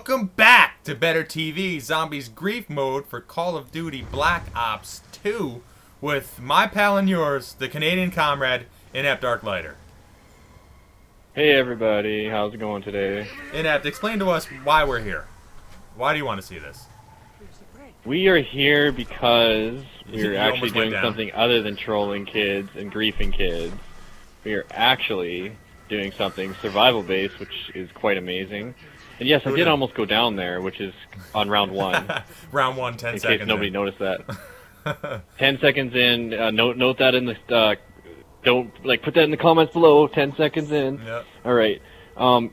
Welcome back to Better TV, Zombies Grief Mode for Call of Duty Black Ops 2 with my pal and yours, the Canadian comrade, IneptArcLighter. Hey everybody, how's it going today? Inept, explain to us why we're here. Why do you want to see this? We are here because we're You actually almost doing went down. something other than trolling kids and griefing kids. We are actually doing something survival-based, which is quite amazing. And yes, I did almost go down there, which is on round 1. Round 1, 10 in seconds case nobody in. noticed that. 10 seconds in, note that in the, don't, put that in the comments below, 10 seconds in. Yep. Alright,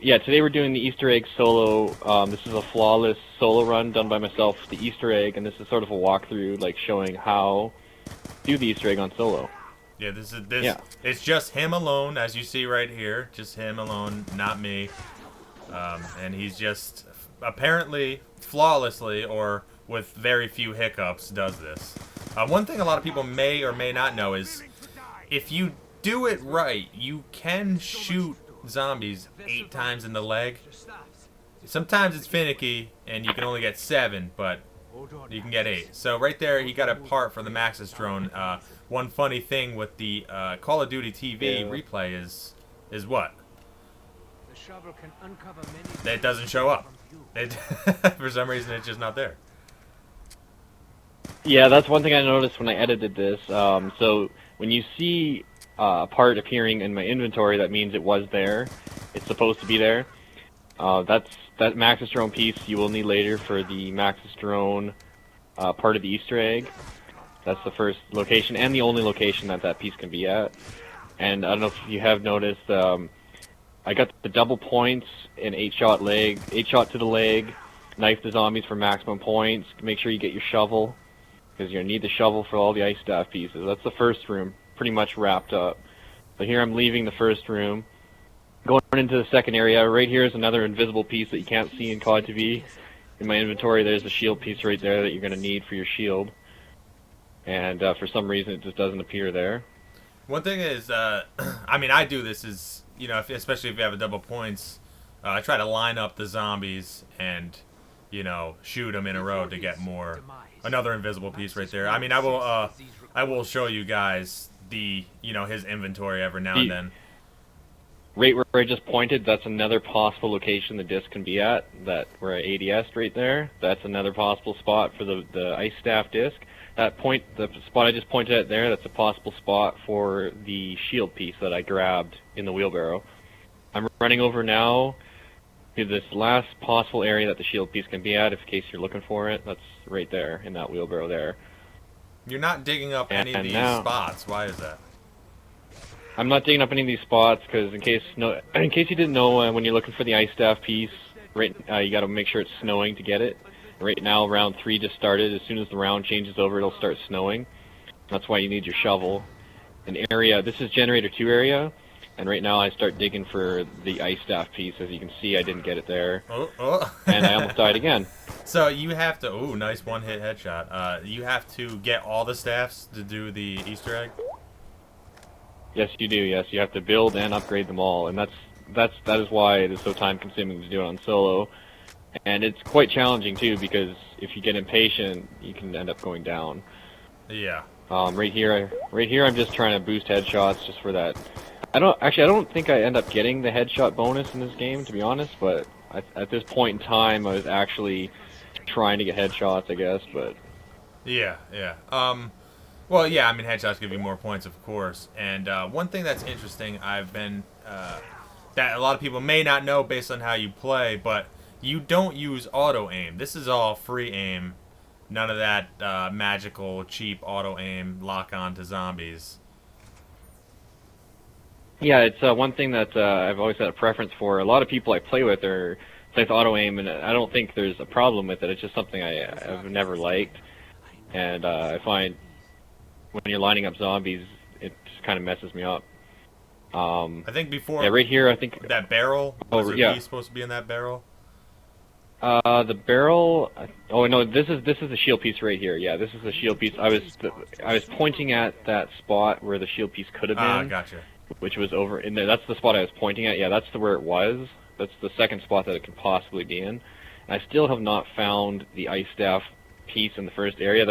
yeah, today we're doing the Easter egg solo. This is a flawless solo run done by myself, the Easter egg, and this is sort of a walkthrough, showing how to do the Easter egg on solo. Yeah, it's just him alone, as you see right here. Just him alone, not me. And he's just apparently flawlessly, or with very few hiccups, does this. One thing a lot of people may or may not know is if you do it right, you can shoot zombies 8 times in the leg. Sometimes it's finicky and you can only get 7, but you can get 8. So right there, he got a part for the Maxis drone. One funny thing with the Call of Duty TV replay is what? It doesn't show up. For some reason, it's just not there. Yeah, that's one thing I noticed when I edited this. So when you see a part appearing in my inventory, that means it was there. It's supposed to be there. That Maxis drone piece you will need later for the Maxis drone part of the Easter egg. That's the first location and the only location that piece can be at. And I don't know if you have noticed, I got the double points in 8-shot to the leg, knife the zombies for maximum points. Make sure you get your shovel, because you're going to need the shovel for all the ice staff pieces. That's the first room, pretty much wrapped up. So here I'm leaving the first room, going into the second area. Right here is another invisible piece that you can't see in COD TV. In my inventory, there's a shield piece right there that you're going to need for your shield. And for some reason, it just doesn't appear there. One thing is, I mean, I do this is, you know, especially if you have a double points, I try to line up the zombies and, you know, shoot them in a row to get more. Another invisible piece right there. I mean, I will show you guys the, you know, his inventory every now and then. Right where I just pointed, that's another possible location the disc can be at. That we're at ADS right there. That's another possible spot for the ice staff disc. That point, the spot I just pointed at there, that's a possible spot for the shield piece that I grabbed in the wheelbarrow. I'm running over now to this last possible area that the shield piece can be at, in case you're looking for it. That's right there, in that wheelbarrow there. You're not digging up any of these spots. Why is that? I'm not digging up any of these spots, because in case you didn't know, when you're looking for the ice staff piece, right, you got to make sure it's snowing to get it. Right now, round 3 just started. As soon as the round changes over, it'll start snowing. That's why you need your shovel. An area, this is generator 2 area, and right now I start digging for the ice staff piece. As you can see, I didn't get it there. And I almost died again. So you have to, ooh, nice one-hit headshot. You have to get all the staffs to do the Easter egg? Yes, you do, yes. You have to build and upgrade them all, and that is why it is so time-consuming to do it on solo. And it's quite challenging too, because if you get impatient, you can end up going down. Yeah. Right here I'm just trying to boost headshots just for that. I don't think I end up getting the headshot bonus in this game, to be honest, but at this point in time, I was actually trying to get headshots, I guess, but... Yeah, yeah. Well, yeah, I mean, headshots give you more points, of course. And one thing that's interesting, that a lot of people may not know based on how you play, but you don't use auto-aim. This is all free aim. None of that magical, cheap auto-aim lock-on to zombies. Yeah, it's one thing that I've always had a preference for. A lot of people I play with are with auto-aim, and I don't think there's a problem with it. It's just something I've never liked. And I find when you're lining up zombies, it just kind of messes me up. I think before... Yeah, right here, I think... That barrel? Was there a piece supposed to be in that barrel? The barrel. Oh no, this is the shield piece right here. Yeah, this is the shield piece. I was pointing at that spot where the shield piece could have been. Gotcha. Which was over in there. That's the spot I was pointing at. Yeah, that's where it was. That's the second spot that it could possibly be in. and I still have not found the ice staff piece in the first area.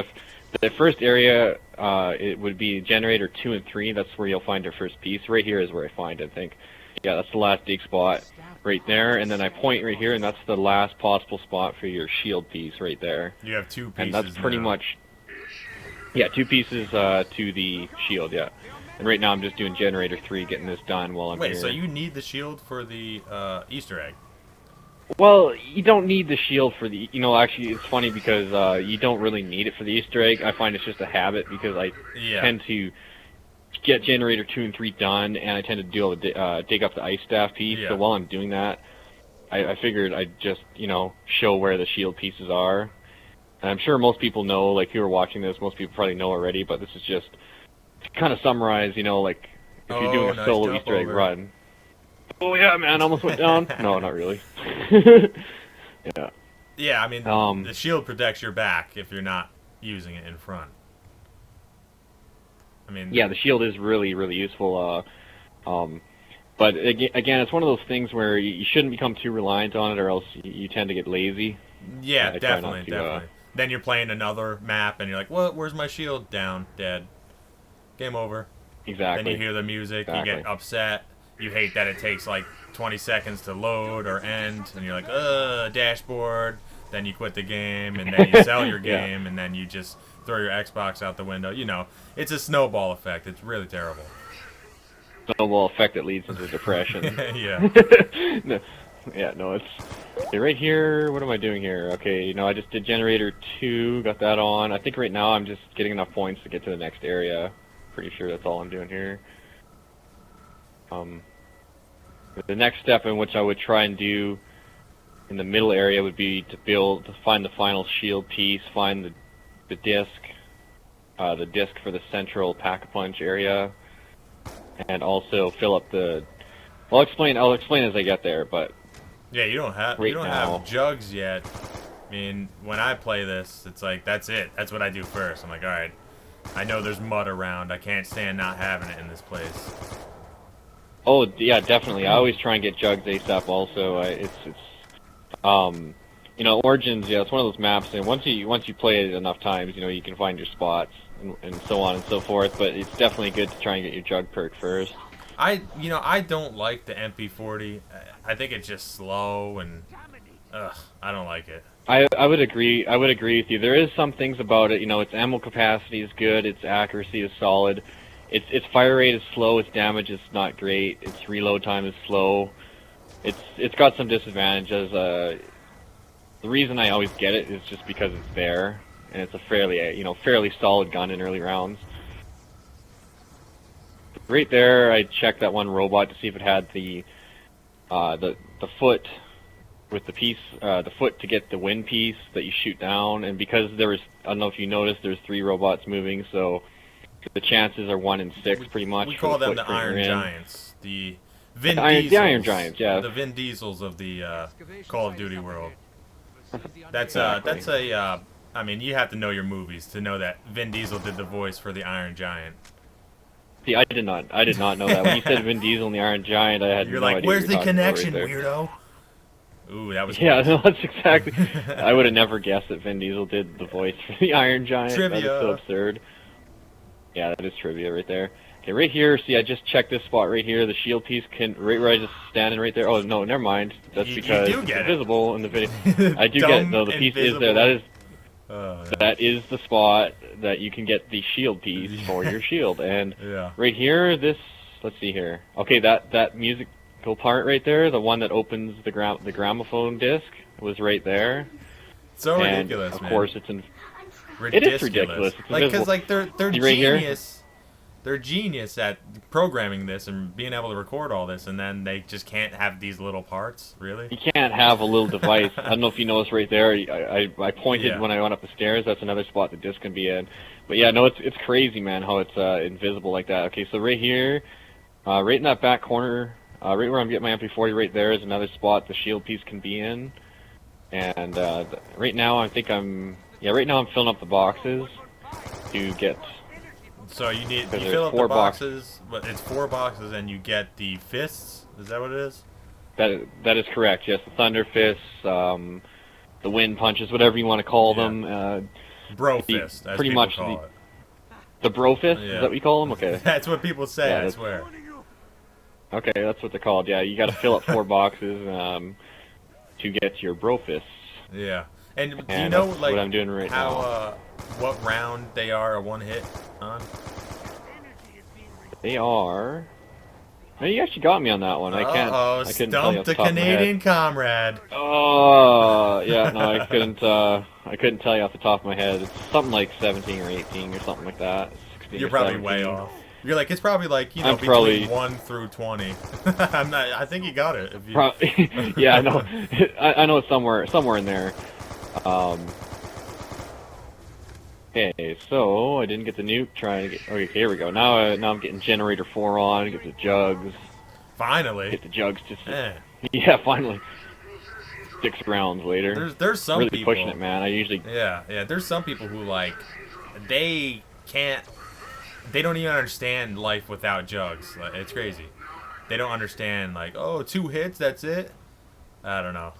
The first area, it would be generator 2 and 3. That's where you'll find your first piece. Right here is where I find it, I think. Yeah, that's the last dig spot right there, and then I point right here, and that's the last possible spot for your shield piece right there. You have 2 pieces. And that's pretty much, yeah, 2 pieces to the shield, yeah. And right now I'm just doing generator 3, getting this done while I'm here. Wait, so you need the shield for the Easter egg? Well, you don't need the shield for the, actually it's funny because you don't really need it for the Easter egg. I find it's just a habit because I tend to get generator 2 and 3 done, and I tend to dig up the ice staff piece. Yeah. So while I'm doing that, I figured I'd just, show where the shield pieces are. And I'm sure most people know, like, who are watching this, most people probably know already, but this is just to kind of summarize, like, if you're doing a solo Easter egg run. Oh yeah, man, almost went down. No, not really. Yeah. Yeah, I mean, the shield protects your back if you're not using it in front. I mean, yeah, the shield is really, really useful. But again, it's one of those things where you shouldn't become too reliant on it, or else you tend to get lazy. Yeah, definitely. Then you're playing another map, and you're like, "What? Where's my shield? Down, dead. Game over." Exactly. Then you hear the music, you get upset. You hate that it takes like 20 seconds to load or end, and you're like, dashboard. Then you quit the game, and then you sell your game, and then you just throw your Xbox out the window. It's a snowball effect. It's really terrible. Snowball effect that leads into depression. Yeah. It's okay, right here. What am I doing here? Okay, I just did generator 2, got that on. I think right now I'm just getting enough points to get to the next area. Pretty sure that's all I'm doing here. The next step in which I would try and do in the middle area would be to find the final shield piece, find the disc for the central pack-a-punch area, and also fill up the. I'll explain as I get there, but yeah, you don't have jugs yet. I mean, when I play this, it's like that's it. That's what I do first. I'm like, all right, I know there's mud around. I can't stand not having it in this place. Oh yeah, definitely. I always try and get jugs ASAP. Also, Origins. Yeah, it's one of those maps, and once you play it enough times, you can find your spots and so on and so forth. But it's definitely good to try and get your jug perk first. I don't like the MP40. I think it's just slow and I don't like it. I would agree. I would agree with you. There is some things about it. Its ammo capacity is good. Its accuracy is solid. Its fire rate is slow. Its damage is not great. Its reload time is slow. It's got some disadvantages. The reason I always get it is just because it's there, and it's a fairly solid gun in early rounds. Right there, I checked that one robot to see if it had the foot with the piece, the foot to get the wind piece that you shoot down, and because I don't know if you noticed, there's 3 robots moving, so the chances are 1 in 6, pretty much. We call them the Iron Giants, the Vin Diesels. The Iron Giants, yeah. The Vin Diesels of the Call of Duty world. That's I mean, you have to know your movies to know that Vin Diesel did the voice for the Iron Giant. See, I did not know that. When you said Vin Diesel and the Iron Giant, I had no idea. You're like, where's the connection, weirdo? Ooh, that was yeah, no, that's exactly. I would have never guessed that Vin Diesel did the voice for the Iron Giant. Trivia. That is so absurd. Yeah, that is trivia right there. Okay, right here, see, I just checked this spot right here. The shield piece right where I just standing right there. Oh, no, never mind. That's because it's invisible in the video. I do get it. No, the piece is there. That is the spot that you can get the shield piece for your shield. And right here, let's see here. Okay, that musical part right there, the one that opens the gramophone disc, was right there. So ridiculous, of man. Of course, it is ridiculous. It's because they're right genius. They're genius at programming this and being able to record all this, and then they just can't have these little parts, really? You can't have a little device. I don't know if you noticed right there. I pointed when I went up the stairs. That's another spot the disc can be in. But yeah, no, it's crazy, man, how it's invisible like that. Okay, so right here, right in that back corner, right where I'm getting my MP40 right there is another spot the shield piece can be in. And right now I'm filling up the boxes to get... So you fill up the boxes, but it's 4 boxes, and you get the fists. Is that what it is? That is correct. Yes, the Thunder Fists. the wind punches, whatever you want to call them. Bro fist, as pretty people much call it. The bro fist, Yeah. is that what you call them? Okay. That's what people say, Yeah, I swear. Okay, that's what they're called. Yeah, you got to fill up 4 boxes to get your bro fists. Yeah. And do you And know, that's like, what I'm doing right how, now. what round they are a one hit on? They are. No, you actually got me on that one. I couldn't tell you stumped off the the top of my head. Canadian comrade. Oh, yeah, no, I couldn't tell you off the top of my head. It's something like 17 or 18 or something like that. 16 You're or probably 17. way off. You're like, it's probably like, I'm between probably 1 through 20. I think you got it. If you... Yeah, I know. I know it's somewhere in there. Okay, so I didn't get the nuke. Trying to get. Okay, here we go. Now I'm getting generator 4 on. Get the jugs. Finally. Get the jugs to. Eh. Yeah, finally. 6 rounds later. There's some really people pushing it, man. I usually. Yeah. There's some people who like they don't even understand life without jugs. Like, it's crazy. They don't understand like, oh, 2 hits, that's it. I don't know.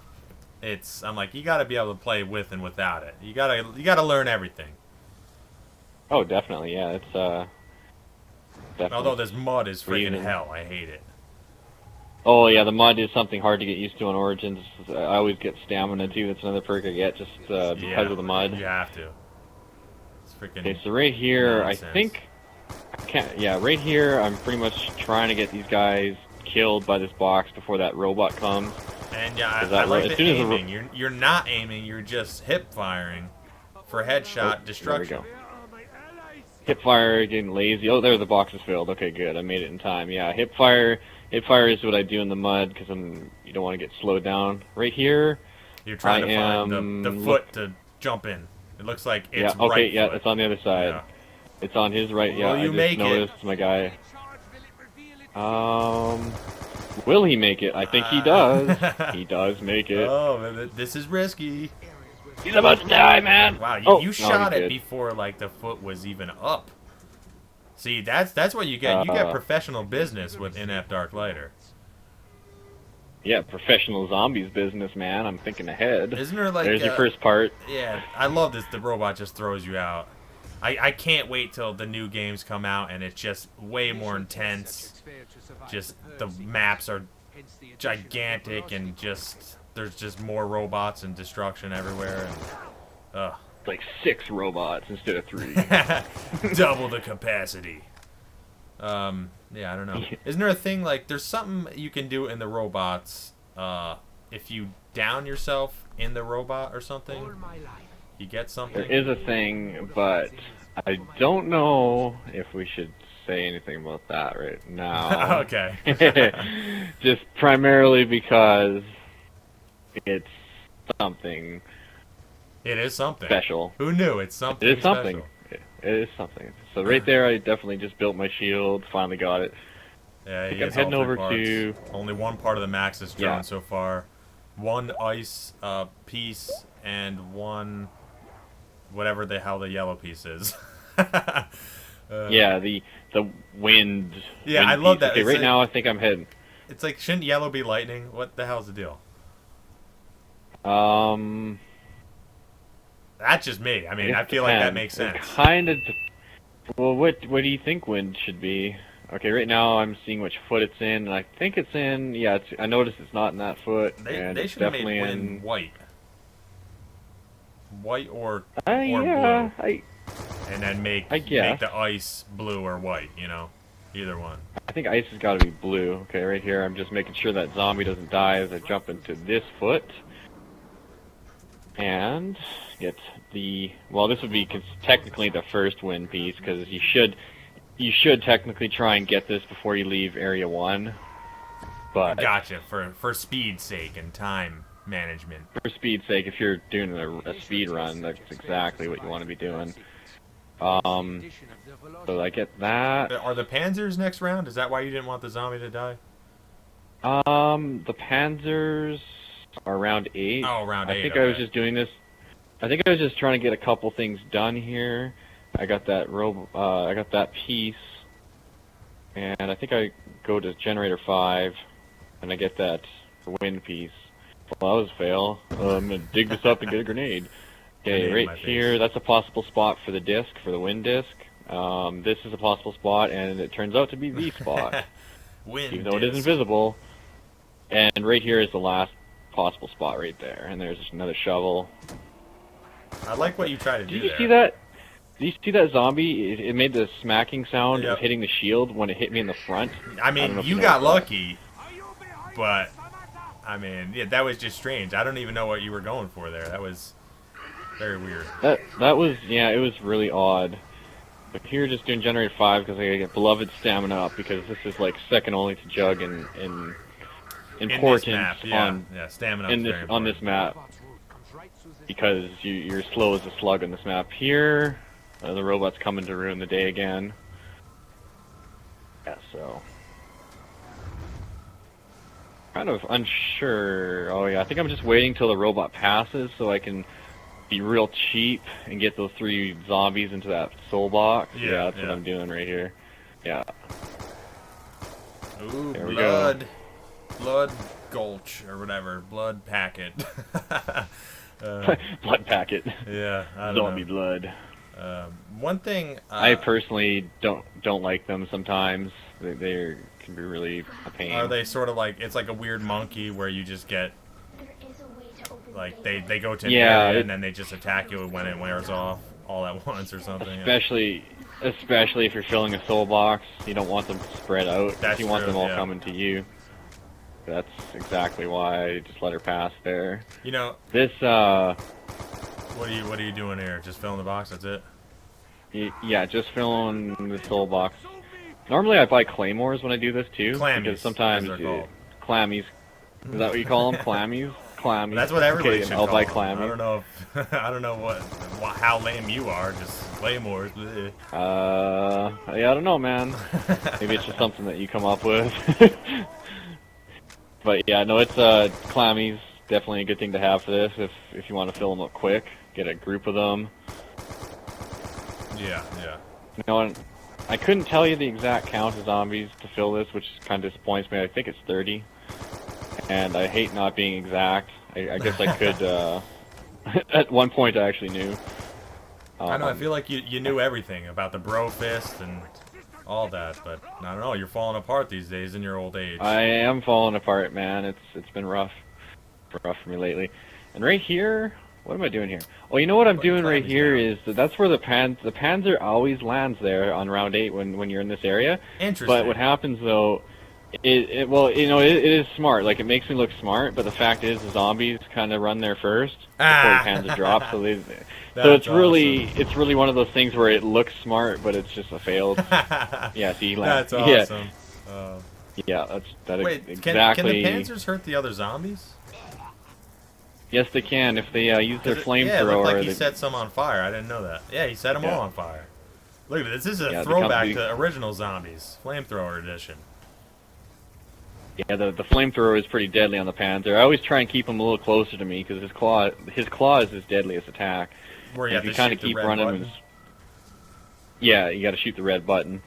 I'm like, you got to be able to play with and without it. You gotta learn everything. Oh, definitely. Yeah, it's definitely. Although this mud is freaking Breathing. hell. I hate it. Oh yeah, the mud is something hard to get used to on Origins. I always get stamina too. That's another perk I get just because of the mud. You have to. It's freaking. Okay, so right here, nonsense. I think I can't. Yeah, right here, I'm pretty much trying to get these guys killed by this box before that robot comes. And yeah, I that like as the soon as aiming. You're not aiming. You're just hip firing for headshot destruction. There we go. Hip fire, getting lazy. Oh, there the box is filled. Okay, good. I made it in time. Yeah, hip fire is what I do in the mud because you don't want to get slowed down. Right here, You're trying to find the foot to jump in. It looks like it's yeah. Okay, right yeah, foot. it's on the other side. Yeah. It's on his right. Yeah, Will you I make just noticed my guy. Will he make it? I think he does. He does make it. Oh, this is risky. He's about to die, man. Wow, you no, shot he's it good. before like the foot was even up. See, that's what you get. You get professional business with IneptArcLighter. Yeah, professional zombies business, man. I'm thinking ahead. Isn't there like There's your first part. Yeah, I love this. The robot just throws you out. I can't wait till the new games come out and it's just way more intense. Just the maps are gigantic and just there's just more robots and destruction everywhere. And, Like 6 robots instead of 3. double the capacity. Yeah, I don't know. Isn't there a thing like there's something you can do in the robots if you down yourself in the robot or something? You get something? There is a thing, but I don't know if we should say anything about that right now. Okay. Just primarily because it's something. It is something Special. Who knew? It's something. It is something. Special. It is something. So right there, I definitely just built my shield. Finally got it. Yeah, I'm heading over to. Only one part of the max is drawn Yeah. so far. 1 ice piece and 1 whatever the hell the yellow piece is. Yeah, the wind. Yeah, wind I love piece. that. Okay, It's right like- now I think I'm heading. It's like, shouldn't yellow be lightning? What the hell's the deal? That's just me. I mean, It I feel like that depends. makes It sense. kind of. Well, what do you think wind should be? Okay, right now I'm seeing which foot it's in, and I think it's in. Yeah, I noticed it's not in that foot, and They it's should have made definitely wind in. white. White or Yeah, blue. And then make guess. the ice blue or white, Either one. I think ice has got to be blue. Okay, right here I'm just making sure that zombie doesn't die as I jump into this foot. And get the... Well, this would be technically the first win piece, because you should technically try and get this before you leave Area 1. But Gotcha, for speed's sake and time management. for speed's sake, if you're doing a speed run, that's exactly what you want to be doing. So I get that. Are the Panzers next round? Is that why you didn't want the zombie to die? The Panzers are round 8. Oh, round 8. I think okay. I was just doing this. I think I was just trying to get a couple things done here. I got that I got that piece, and I think I go to generator 5, and I get that wind piece. Well, that was a fail. I'm gonna dig this up and get a grenade. Okay, Grenade in my right face. here, that's a possible spot for the disc, for the wind disc. This is a possible spot, and it turns out to be the spot, Wind even though it is disc. invisible. And right here is the last possible spot right there, and there's another shovel. I like what you try to do Did you there. see that? Did you see that zombie? It made the smacking sound Yep. of hitting the shield when it hit me in the front. I don't mean, know if you know got what that- lucky, but I mean, yeah, that was just strange. I don't even know what you were going for there. That was very weird. That was, yeah, it was really odd. But here, just doing Generator 5 because I get beloved stamina up, because this is like second only to Jug in importance in this map, yeah, on stamina in this on this map, because you're slow as a slug on this map. Here, the robot's coming to ruin the day again. Yeah, so kind of unsure. Oh yeah, I think I'm just waiting till the robot passes so I can be real cheap and get those 3 zombies into that soul box. Yeah, that's what I'm doing right here. Yeah. Ooh, There we blood gulch or whatever, blood packet. Blood packet. Yeah, I don't Zombie know. blood. One thing I personally don't like them sometimes. They can be really a pain. are they sort of like, it's like a weird monkey where you just get like they go to an area and then they just attack you when it wears off all at once or something. Especially if you're filling a soul box, you don't want them to spread out. That's you want true, them all yeah. coming to you. That's exactly why I just let her pass there. You know, This what are you doing here? Just filling the box? That's it? yeah, just filling the soul box. Normally I buy claymores when I do this too, Clammies, because sometimes as they're called. clammies. Is that what you call them? Clammies? Clammies. That's what everybody okay, should I'll call buy them. clammies. I don't know if I don't know how lame you are. Just claymores. Bleh. Yeah, I don't know, man. Maybe it's just something that you come up with. But yeah, no, it's clammies. Definitely a good thing to have for this if you want to fill them up quick. Get a group of them. Yeah. You know, and I couldn't tell you the exact count of zombies to fill this, which kind of disappoints me. I think it's 30. And I hate not being exact. I guess I could, at one point I actually knew. I know, I feel like you knew everything about the bro fist and all that, but I don't know, you're falling apart these days in your old age. I am falling apart, man. It's been rough for me lately. And right here, what am I doing here? Oh, you know what I'm doing right here is that's where the Panzer always lands there on round 8 when you're in this area. Interesting. But what happens though, well, you know, it is smart. Like, it makes me look smart, but the fact is the zombies kind of run there first before the Panzer drop, so it's really one of those things where it looks smart, but it's just a failed. Yeah, see, that's awesome. Yeah, Wait, exactly. can the Panzers hurt the other zombies? Yes, they can if they use their flamethrower. Yeah, it looked like he set some on fire. I didn't know that. Yeah, he set them all on fire. Look at this. This is a throwback to original zombies, flamethrower edition. Yeah, the flamethrower is pretty deadly on the Panzer. I always try and keep him a little closer to me because his claw is his deadliest attack. Where you have if you to kind shoot of keep the red running, button? yeah, you got to shoot the red button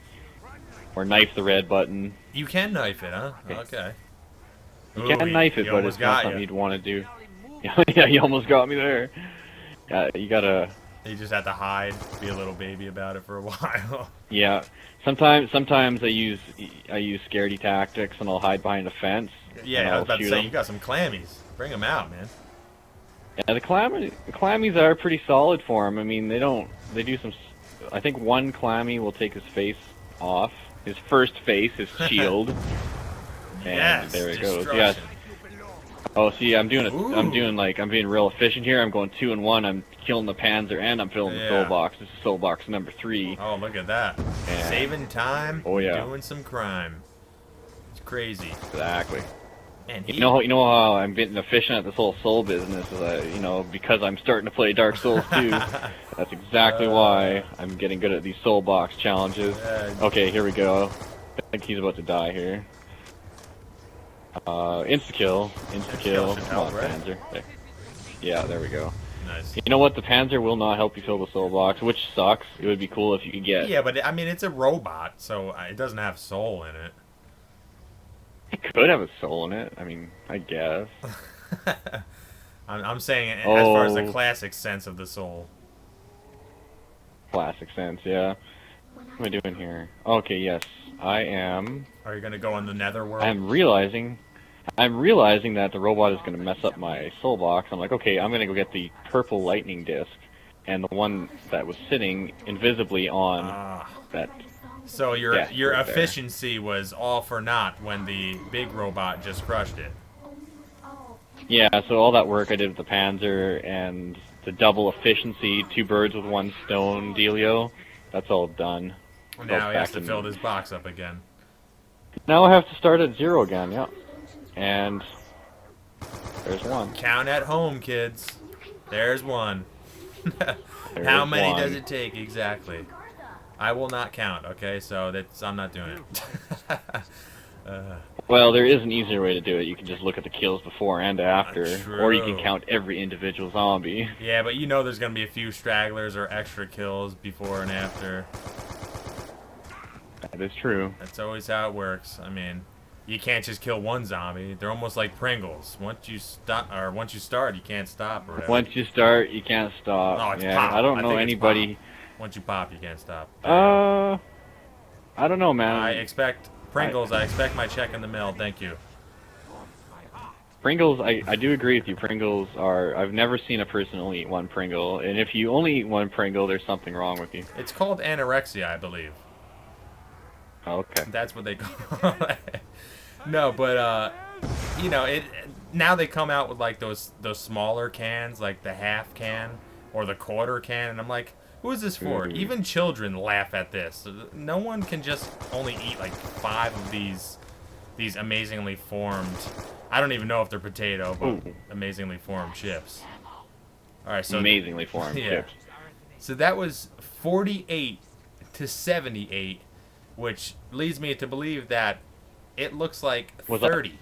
or knife the red button. You can knife it, huh? Okay. You can knife it, but it's not something you'd want to do. Yeah, you almost got me there. Yeah, you gotta. You just have to hide, be a little baby about it for a while. Yeah, sometimes I use scaredy tactics and I'll hide behind a fence. Yeah, I was about to say you got some clammies. Bring them out, man. Yeah, the clammies are pretty solid for him. I mean, they do some. I think one clammy will take his face off, his first face, his shield. And there it goes. Yes. Oh, see, I'm being real efficient here. I'm going 2 and 1. I'm killing the Panzer and I'm filling the soul box. This is soul box number 3. Oh, look at that! Saving time. Oh yeah. Doing some crime. It's crazy. Exactly. And you know how I'm getting efficient at this whole soul business is, because I'm starting to play Dark Souls 2. That's exactly why I'm getting good at these soul box challenges. Okay, here we go. I think he's about to die here. Insta-kill. Come on, Panzer. There. Yeah, there we go. Nice. You know what? The Panzer will not help you fill the soul box, which sucks. It would be cool if you could get... Yeah, but I mean, it's a robot, so it doesn't have soul in it. It could have a soul in it. I mean, I guess. I'm saying it as far as the Oh, classic sense of the soul. classic sense, yeah. What am I doing here? Okay, yes, I am. Are you gonna go in the netherworld? I'm realizing that the robot is gonna mess up my soul box. I'm like, okay, I'm gonna go get the purple lightning disc, and the one that was sitting invisibly on Ah. that So desk your right there. efficiency was all for naught when the big robot just crushed it. Yeah, so all that work I did with the Panzer and the double efficiency, two birds with one stone dealio, that's all done. So Now he has back to fill in. this box up again. Now I have to start at 0 again, yeah. And there's one. Count at home, kids. There's one. How There's many does one. it take exactly? I will not count. Okay, so I'm not doing it. Well, there is an easier way to do it. You can just look at the kills before and after, or you can True. count every individual zombie. Yeah, but you know there's gonna be a few stragglers or extra kills before and after. That is true. That's always how it works. I mean, you can't just kill one zombie. They're almost like Pringles. Once you start, you can't stop or whatever. Once you start, you can't stop. No, it's Yeah, pop. I don't I know think it's anybody. pop. Once you pop, you can't stop. I don't know, man. I expect Pringles. I expect my check in the mail. Thank you. Pringles, I do agree with you. Pringles are. I've never seen a person only eat one Pringle, and if you only eat one Pringle, there's something wrong with you. It's called anorexia, I believe. Oh, okay. That's what they call it. No, but you know, it now they come out with like those smaller cans, like the half can or the quarter can, and I'm like, who is this for? Mhm. Even children laugh at this. No one can just only eat like 5 of these amazingly formed. I don't even know if they're potato, but Ooh. amazingly formed chips. All right, so Amazingly formed yeah. chips. So that was 48 to 78, which leads me to believe that it looks like Was that- 30.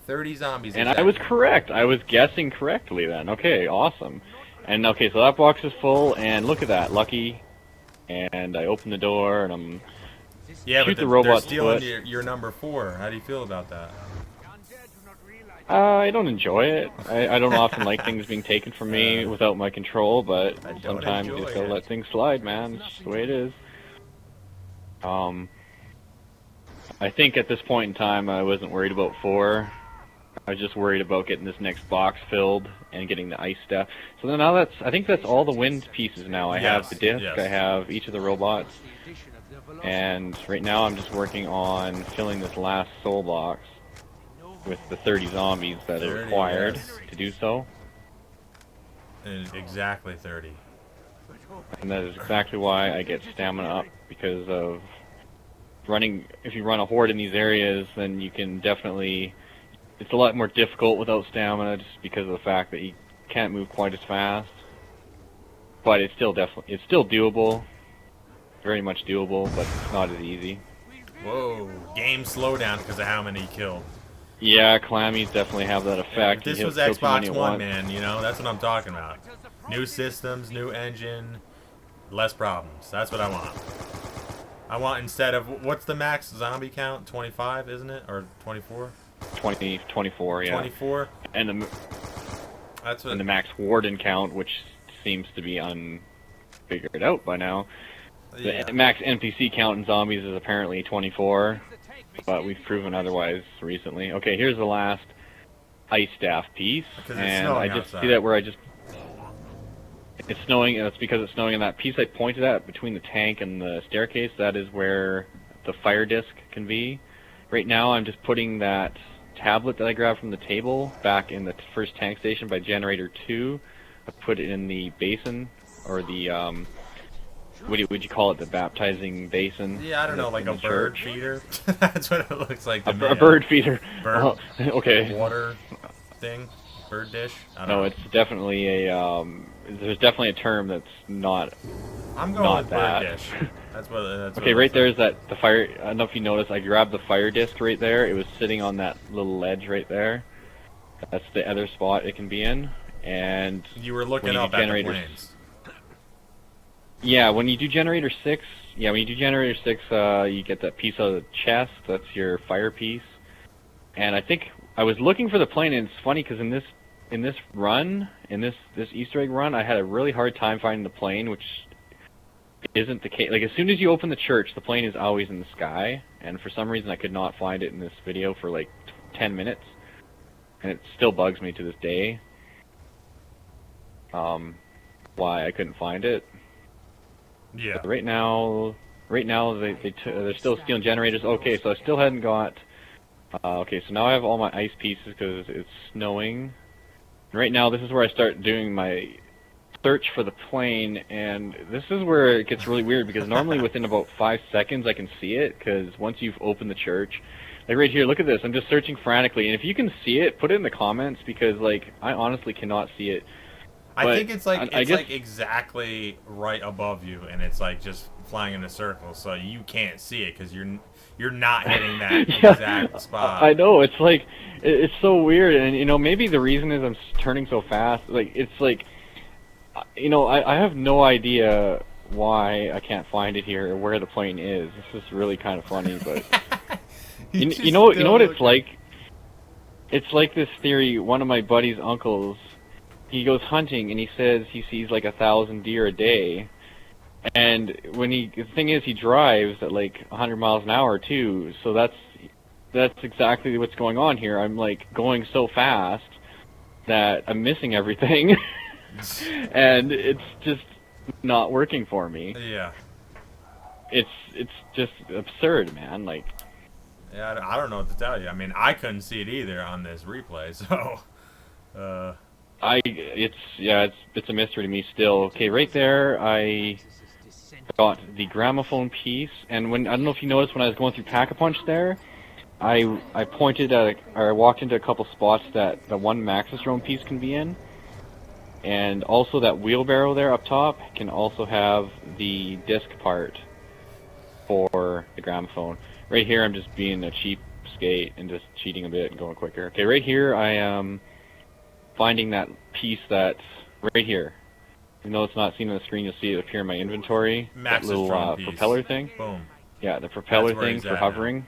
30 zombies. And exactly. I was correct. I was guessing correctly then. Okay, awesome. And okay, so that box is full, and look at that, lucky. And I open the door, and I'm Yeah, shoot but the they're robot's stealing foot. your number 4. How do you feel about that? I don't enjoy it. I don't often like things being taken from me without my control, but I don't sometimes you enjoy just gotta it. let things slide, man. It's just the way it is. I think at this point in time, I wasn't worried about 4. I was just worried about getting this next box filled and getting the ice staff. So then now I think that's all the wind pieces now. I have the disc, yes. I have each of the robots, and right now I'm just working on filling this last soul box with the 30 zombies that are 30, required yes. to do so. And exactly 30. And that is exactly why I get stamina up, because of running. If you run a horde in these areas, then you can definitely. It's a lot more difficult without stamina, just because of the fact that you can't move quite as fast. But it's still doable. Very much doable, but it's not as easy. Whoa. Game slowdown because of how many you killed. Yeah, clammies definitely have that effect. If this You was kill too many Xbox at One, once. man, you know, that's what I'm talking about. New systems, new engine, less problems. That's what I want. I want, instead of, what's the max zombie count? 25, isn't it? Or 24? 24, yeah. 24? And the That's what... and the max warden count, which seems to be unfigured out by now. yeah. The max NPC count in zombies is apparently 24, but we've proven otherwise recently. Okay, here's the last ice staff piece, Because it's and snowing I just outside. see that where it's snowing, and it's because it's snowing, and that piece I pointed at between the tank and the staircase, that is where the fire disc can be. Right now I'm just putting that tablet that I grabbed from the table back in the first tank station by generator 2. I put it in the basin, or the what would you call it, the baptizing basin? Yeah, I don't know, like in a the bird church? feeder? That's what it looks like to me. A bird feeder. Bird. Oh, okay. Water thing? Bird dish? I don't No, know. it's definitely a there's definitely a term that's not. I'm going not with that. bird dish. That's what Okay, it right looks there is that the fire. I don't know if you noticed. I grabbed the fire disc right there. It was sitting on that little ledge right there. That's the other spot it can be in. And like. You were when looking you up do at the generators- planes. Yeah, when you do generator 6, you get that piece out of the chest. That's your fire piece. And I think I was looking for the plane, and it's funny because in this Easter egg run, I had a really hard time finding the plane, which isn't the case. Like, as soon as you open the church, the plane is always in the sky, and for some reason I could not find it in this video for like 10 minutes, and it still bugs me to this day. Why I couldn't find it. Yeah. But right now they're still stealing generators. Okay, so I still hadn't got. Okay, so now I have all my ice pieces because it's snowing. And right now, this is where I start doing my search for the plane, and this is where it gets really weird because normally within about 5 seconds I can see it, because once you've opened the church, like right here, look at this, I'm just searching frantically, and if you can see it, put it in the comments, because like I honestly cannot see it. I think it's like like exactly right above you, and it's like just flying in a circle, so you can't see it because you're not hitting that exact spot. I know, it's like it's so weird, and you know, maybe the reason is I'm turning so fast. Like, it's like, you know, I have no idea why I can't find it here or where the plane is. This is really kind of funny, but you know what it's like? It's like this theory. One of my buddy's uncles, he goes hunting and he says he sees like 1,000 deer a day, and the thing is, he drives at like 100 miles an hour too. So that's exactly what's going on here. I'm like going so fast that I'm missing everything. And it's just not working for me. Yeah. It's just absurd, man. Like, yeah, I don't know what to tell you. I mean, I couldn't see it either on this replay, so it's a mystery to me still. Okay, right there I got the gramophone piece, and I don't know if you noticed when I was going through Pack-a-Punch there, I walked into a couple spots that the one Maxis drone piece can be in. And also that wheelbarrow there up top can also have the disc part for the gramophone. Right here I'm just being a cheap skate and just cheating a bit and going quicker. Okay, right here I am finding that piece that's right here. Even though it's not seen on the screen, you'll see it appear in my inventory. That little propeller thing. Boom. Yeah, the propeller thing for hovering.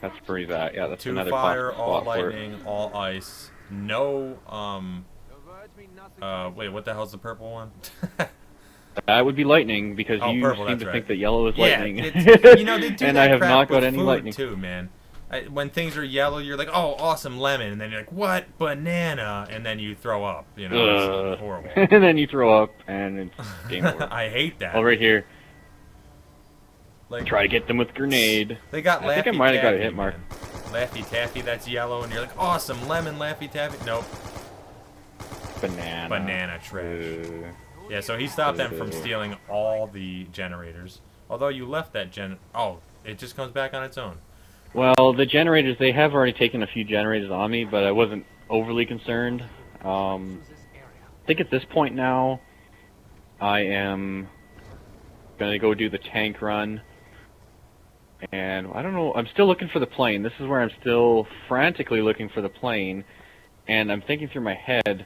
That's where he's at. Yeah, that's another fire, all spot lightning, all ice. No, wait, what the hell's the purple one? That would be lightning, because you purple, seem to right. think that yellow is lightning. You know, they do and that I have crap not got with any food lightning too, man. When things are yellow, you're like, oh, awesome, lemon, and then you're like, what, banana, and then you throw up. You know, it's horrible. And then you throw up, and it's game over. I hate that. Oh, right here. Like, try to get them with grenade. They got Laffy I think I might have got a hit mark. Laffy Taffy, that's yellow, and you're like, awesome, lemon Laffy Taffy. Nope. Banana trash. Yeah, so he stopped them from stealing all the generators. Although you left that oh, it just comes back on its own. Well, the generators, they have already taken a few generators on me, but I wasn't overly concerned. I think at this point now, I am going to go do the tank run. And I don't know, I'm still looking for the plane. This is where I'm still frantically looking for the plane. And I'm thinking through my head,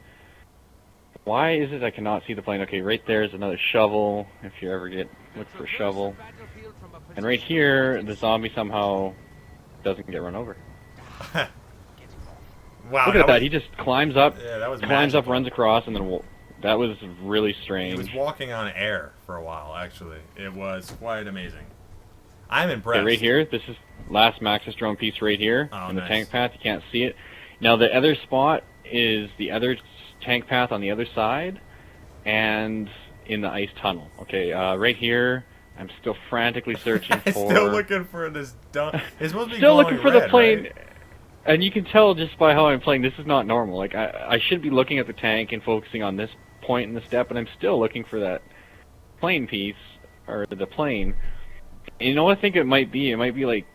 why is it I cannot see the plane? Okay, right there is another shovel, if you ever look for a shovel. And right here, the zombie somehow doesn't get run over. Wow! Look at that! He just climbs up, runs across, and then that was really strange. He was walking on air for a while. Actually, it was quite amazing. I'm impressed. Okay, right here, this is last Maxis drone piece right here in the tank path. You can't see it. Now the other spot is the other tank path on the other side, and in the ice tunnel. Okay, right here. I'm still frantically searching for... Still looking for this It's supposed to be still looking for red, the plane, right? And you can tell just by how I'm playing, this is not normal. Like, I should be looking at the tank and focusing on this point in the step, but I'm still looking for that plane piece, or the plane. And you know what I think it might be? It might be like...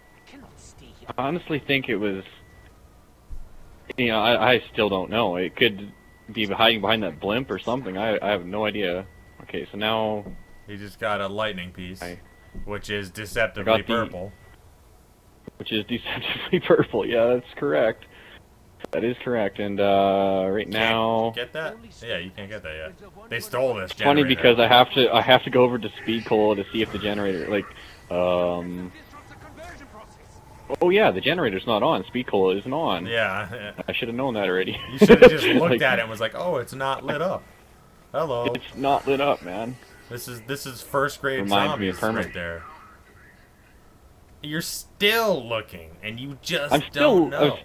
I honestly think it was... You know, I still don't know. It could be hiding behind that blimp or something. I have no idea. Okay, so now... He just got a lightning piece, which is deceptively purple. Which is deceptively purple, yeah, that's correct. That is correct, and right now... Get that? Yeah, you can't get that yet. They stole this generator. Funny because I have to go over to Speed Cola to see if the generator, like, Oh yeah, the generator's not on. Speed cola isn't on. Yeah. I should have known that already. You should have just looked Like, at it and was like, "Oh, it's not lit up." Hello. it's not lit up, man. This is first grade Reminds me of zombies permanent. right there. You're still looking, and you just I'm don't still, know.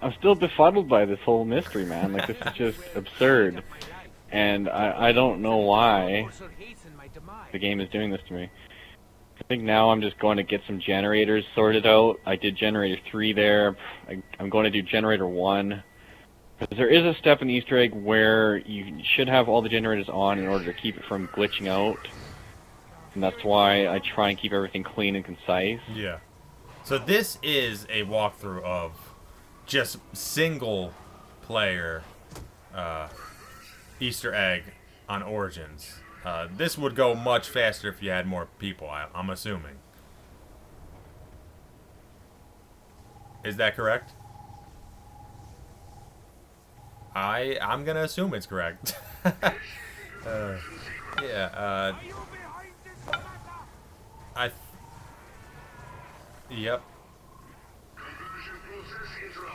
I'm still befuddled by this whole mystery, man. Like, this is just absurd, and I don't know why the game is doing this to me. I think now I'm just going to get some generators sorted out. I did generator 3 there. I'm going to do generator 1. Because there is a step in the Easter egg where you should have all the generators on in order to keep it from glitching out. And that's why I try and keep everything clean and concise. Yeah. So this is a walkthrough of just single player Easter egg on Origins. This would go much faster if you had more people, I'm assuming. Is that correct? I'm gonna assume it's correct. Yeah. Yep.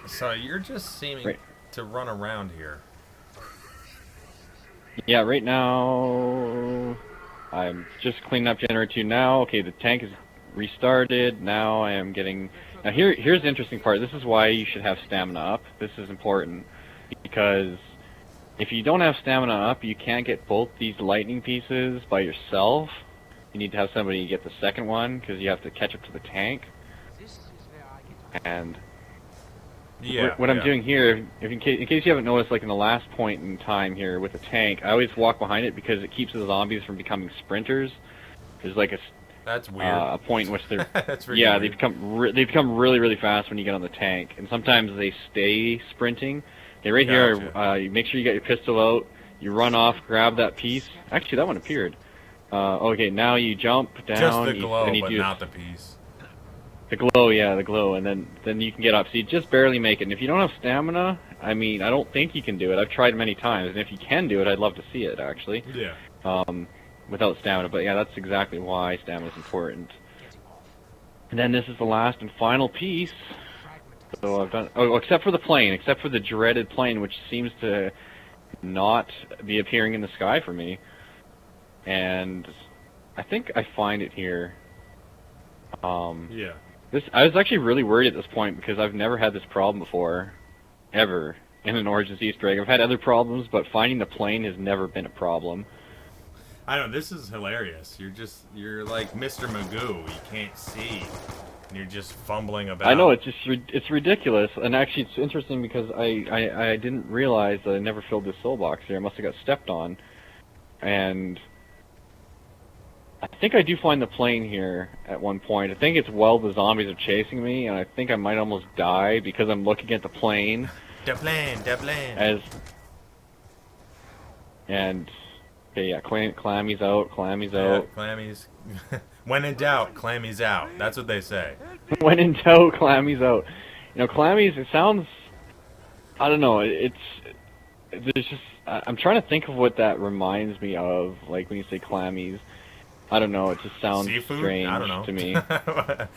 So you're just seeming to run around here. Yeah, right now I'm just cleaning up generator 2 now. Okay, the tank is restarted. Now I am getting... Now here's the interesting part. This is why you should have stamina up. This is important because if you don't have stamina up, you can't get both these lightning pieces by yourself. You need to have somebody get the second one because you have to catch up to the tank. And Yeah. what I'm doing here, in case you haven't noticed, like in the last point in time here with the tank, I always walk behind it because it keeps the zombies from becoming sprinters. There's like that's weird. A point in which they're That's really yeah, weird. they become really really fast when you get on the tank, and sometimes they stay sprinting. Okay, right here, you make sure you get your pistol out. You run off, grab that piece. Actually, that one appeared. Okay, now you jump down. Just the glow, and but not the piece. The glow, yeah, the glow, and then you can get up. So you just barely make it. And if you don't have stamina, I mean, I don't think you can do it. I've tried many times, and if you can do it, I'd love to see it, actually. Yeah. Without stamina, but yeah, that's exactly why stamina is important. And then this is the last and final piece. So I've done... Oh, except for the plane, except for the dreaded plane, which seems to not be appearing in the sky for me. And I think I find it here. Yeah. I was actually really worried at this point because I've never had this problem before, ever, in an Origins Easter egg. I've had other problems, but finding the plane has never been a problem. I know, this is hilarious. You're like Mr. Magoo. You can't see. And you're just fumbling about. I know, it's ridiculous. And actually, it's interesting because I didn't realize that I never filled this soul box here. I must have got stepped on. And I think I do find the plane here at one point. I think it's while the zombies are chasing me, and I think I might almost die because I'm looking at the plane. The plane. Okay, yeah, Clammy's out, Clammy's Yeah, out. Clammy's. When in doubt, Clammy's out. That's what they say. When in doubt, Clammy's out. You know, Clammy's, it sounds... I don't know, there's just... I'm trying to think of what that reminds me of, like when you say Clammy's. I don't know, it just sounds Seafood? strange I don't know. to me. I don't know.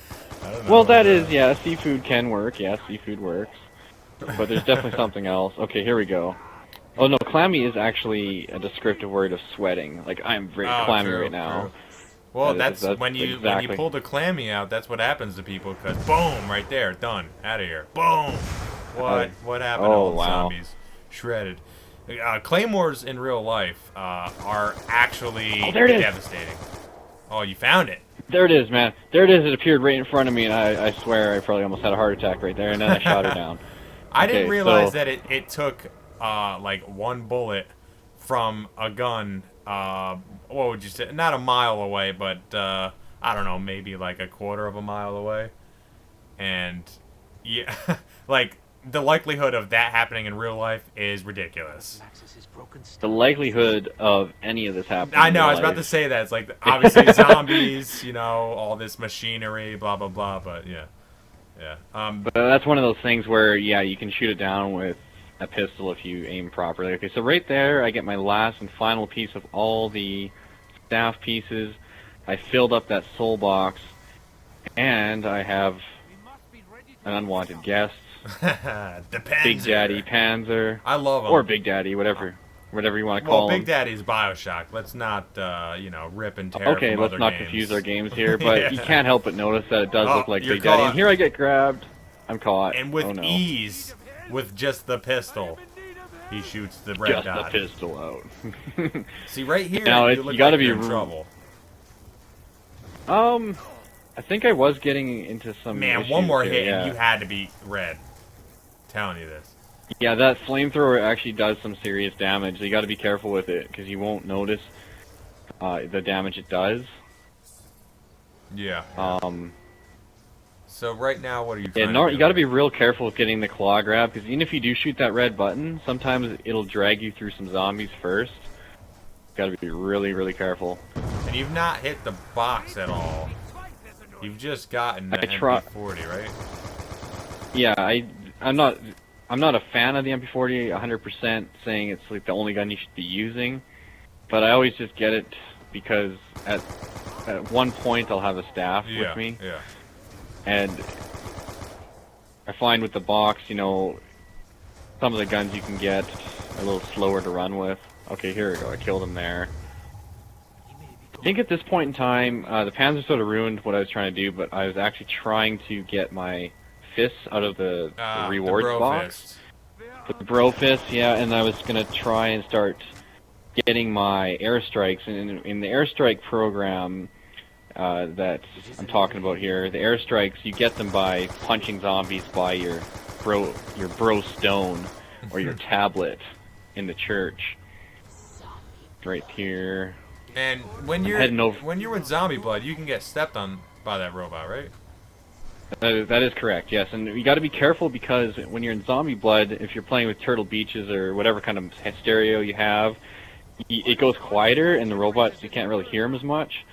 Well, that is, yeah, seafood can work. Yeah, seafood works. But there's definitely something else. Okay, here we go. Oh no, clammy is actually a descriptive word of sweating. Like, I'm very clammy true, right now. True. Well, that's when you exactly. pull the clammy out, that's what happens to people, because boom, right there, done, out of here. Boom! What happened to all the zombies? Shredded. Claymores in real life are actually devastating. Oh, you found it. There it is, man. There it is. It appeared right in front of me, and I swear I probably almost had a heart attack right there, and then I shot her down. I didn't realize that it took like one bullet from a gun. What would you say? Not a mile away, but I don't know, maybe like a quarter of a mile away. And yeah, like the likelihood of that happening in real life is ridiculous. The likelihood of any of this happening. I know. I was about to say that. It's like obviously zombies, you know, all this machinery, blah blah blah. But yeah, yeah. But that's one of those things where yeah, you can shoot it down with a pistol if you aim properly. Okay, so right there, I get my last and final piece of all the staff pieces. I filled up that soul box, and I have an unwanted guest, The Panzer. Big Daddy Panzer. I love him. Or Big Daddy, whatever you want to Well, call him. Big Daddy's Bioshock. Let's not, rip and tear Okay, from let's other not games. confuse our games here, but Yeah. you can't help but notice that it does Oh, look like you're Big Daddy. caught. And here I get grabbed. I'm caught. And with oh, no. ease, with just the pistol, he shoots the red Just dot. the pistol out. See, right here, Now, you look you gotta like be you're in trouble. I think I was getting into some Man, issues one more here, hit yeah. and you had to be red. I'm telling you this. Yeah, that flamethrower actually does some serious damage. So you got to be careful with it because you won't notice the damage it does. Yeah. So right now, what are you trying Yeah, to do? you got to be real careful with getting the claw grab because even if you do shoot that red button, sometimes it'll drag you through some zombies first. Got to be really, really careful. And you've not hit the box at all. You've just gotten the MP40, right? Yeah, I'm not a fan of the MP40. 100% saying it's like the only gun you should be using, but I always just get it because at one point I'll have a staff with me. Yeah. And I find with the box, some of the guns you can get a little slower to run with. Okay, here we go. I killed him there. I think at this point in time, the Panzer sort of ruined what I was trying to do, but I was actually trying to get my fists out of the rewards box. The bro fists, yeah, and I was going to try and start getting my airstrikes. And in the airstrike program that I'm talking about here, the airstrikes, you get them by punching zombies by your bro stone or your tablet in the church. Right here. And when you're with zombie blood, you can get stepped on by that robot, right? That is correct, yes. And you got to be careful because when you're in zombie blood, if you're playing with Turtle Beaches or whatever kind of stereo you have, it goes quieter, and the robots, you can't really hear them as much.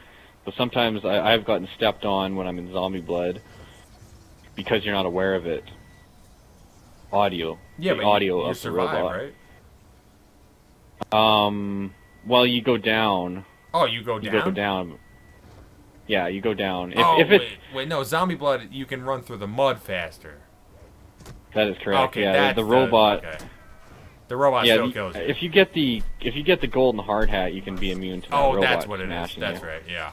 So sometimes I've gotten stepped on when I'm in zombie blood because you're not aware of it. Audio. Yeah, the but audio you of the survive, robot. Right? Well, you go down. Oh, you go down? You go down. Yeah, you go down. If it's... Wait, no, zombie blood, you can run through the mud faster. That is correct. Okay, yeah, the robot. Okay. The robot still kills you. If you get the golden hard hat, you can be immune to that robot. Oh, that's what it is. That's you. right. Yeah.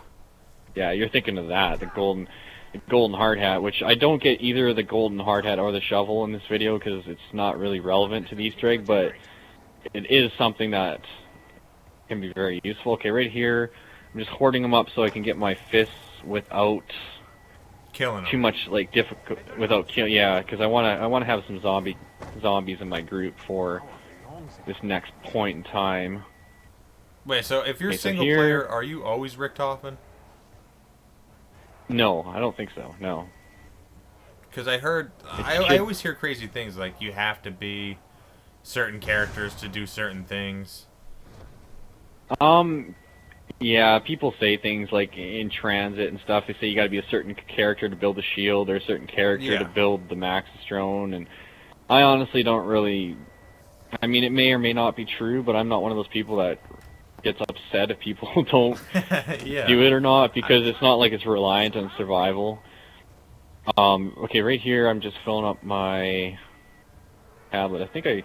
Yeah, you're thinking of that, the golden hard hat, which I don't get either the golden hard hat or the shovel in this video because it's not really relevant to the Easter egg, but it is something that can be very useful. Okay, right here, I'm just hoarding them up so I can get my fists without killing them. Too much like difficult without killing. Yeah, because I wanna have some zombies in my group for this next point in time. Wait, so if you're okay, single player, are you always Richtofen? No, I don't think so. No. Because I heard, I always hear crazy things like you have to be certain characters to do certain things. Yeah, people say things like in transit and stuff. They say you got to be a certain character to build a shield, or a certain character to build the Maxis drone. And I honestly don't really. I mean, it may or may not be true, but I'm not one of those people that gets upset if people don't do it or not, because it's not like it's reliant on survival. Okay, right here I'm just filling up my tablet. I think I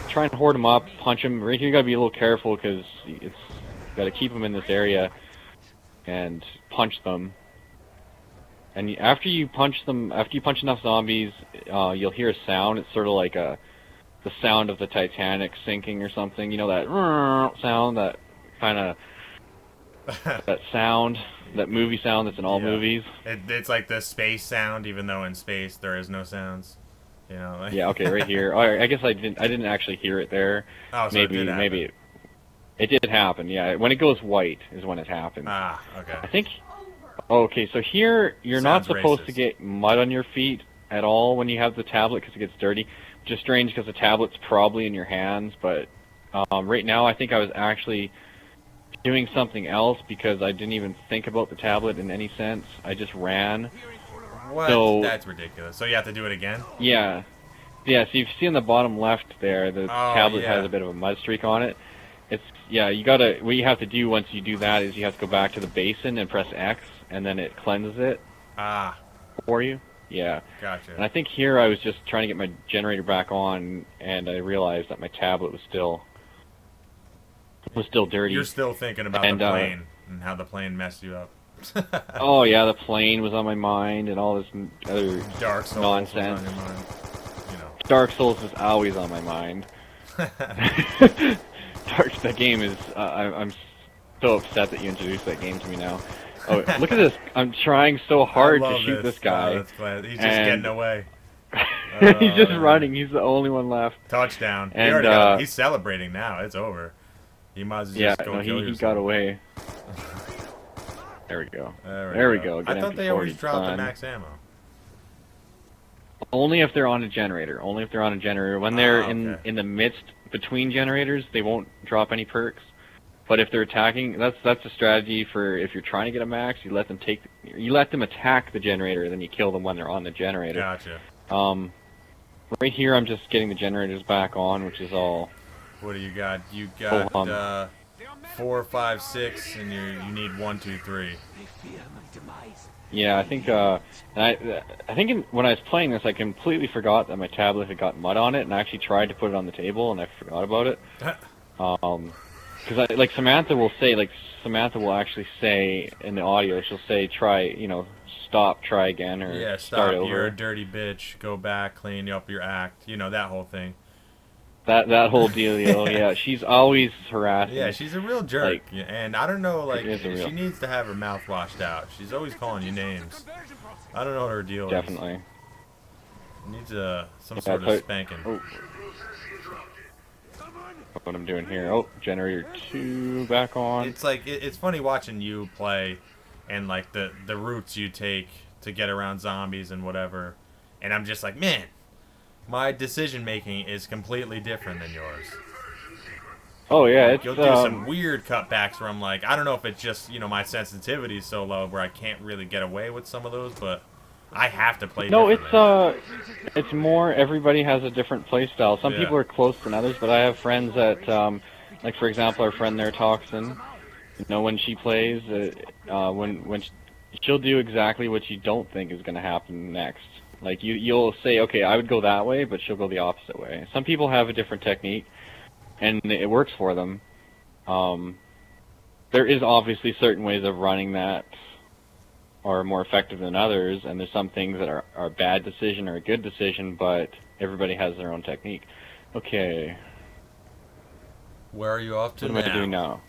try and hoard them up, punch them. Right here you gotta be a little careful because it's gotta keep them in this area and punch them. And after you punch enough zombies, you'll hear a sound. It's sort of like the sound of the Titanic sinking or something. You know that sound, that kind of that movie sound that's in all movies. It's like the space sound, even though in space there is no sounds. You know. Like yeah. Okay. Right here. I guess I didn't actually hear it there. Oh, so maybe it did happen. Yeah. When it goes white is when it happens. Ah. Okay. I think. Okay. So here you're not supposed to get mud on your feet at all when you have the tablet because it gets dirty. Which is strange because the tablet's probably in your hands, but right now I think I was actually doing something else because I didn't even think about the tablet in any sense. I just ran. What? So, that's ridiculous. So you have to do it again? Yeah. Yeah, so you see on the bottom left there, the tablet has a bit of a mud streak on it. What you have to do once you do that is you have to go back to the basin and press X, and then it cleanses it for you. Yeah. Gotcha. And I think here I was just trying to get my generator back on, and I realized that my tablet was still dirty. You're still thinking about the plane and how the plane messed you up. Oh yeah, the plane was on my mind, and all this other Dark Souls nonsense. was on your mind. You know. Dark Souls is always on my mind. That game is. I'm so upset that you introduced that game to me now. Oh, look at this! I'm trying so hard to shoot this guy. That's glad. He's just getting away. He's just running. He's the only one left. Touchdown. And he's celebrating now. It's over. He might as well just go kill yourself. He got away. There we go. There we go. Get I thought they always dropped the max ammo. Only if they're on a generator. Only if they're on a generator. When they're in the midst between generators, they won't drop any perks. But if they're attacking, that's a strategy for if you're trying to get a max. You let them attack the generator, then you kill them when they're on the generator. Gotcha. Right here, I'm just getting the generators back on, which is all. What do you got? You got 4, 5, 6, and you need 1, 2, 3. Yeah, I think when I was playing this, I completely forgot that my tablet had got mud on it, and I actually tried to put it on the table, and I forgot about it. Because Samantha will actually say in the audio, she'll say stop, try again, or start over. You're a dirty bitch. Go back, clean up your act. You know, that whole thing. That whole dealio, yeah. She's always harassing. Yeah, she's a real jerk. And I don't know, she needs to have her mouth washed out. She's always calling you names. I don't know what her deal Definitely. Needs some sort of spanking. Oh. What I'm doing here. Oh, generator 2 back on. It's it's funny watching you play and the routes you take to get around zombies and whatever. And I'm just like, man, my decision making is completely different than yours. Oh yeah, you'll do some weird cutbacks where I'm like, I don't know if it's just my sensitivity is so low where I can't really get away with some of those, but I have to play. No, it's more everybody has a different play style. Some people are close than others, but I have friends that, for example, our friend there, Toxin. When she plays, when she'll do exactly what you don't think is going to happen next. You'll say, okay, I would go that way, but she'll go the opposite way. Some people have a different technique, and it works for them. There is obviously certain ways of running that are more effective than others, and there's some things that are a bad decision or a good decision, but everybody has their own technique. Okay. Where are you off to now? What am I doing now?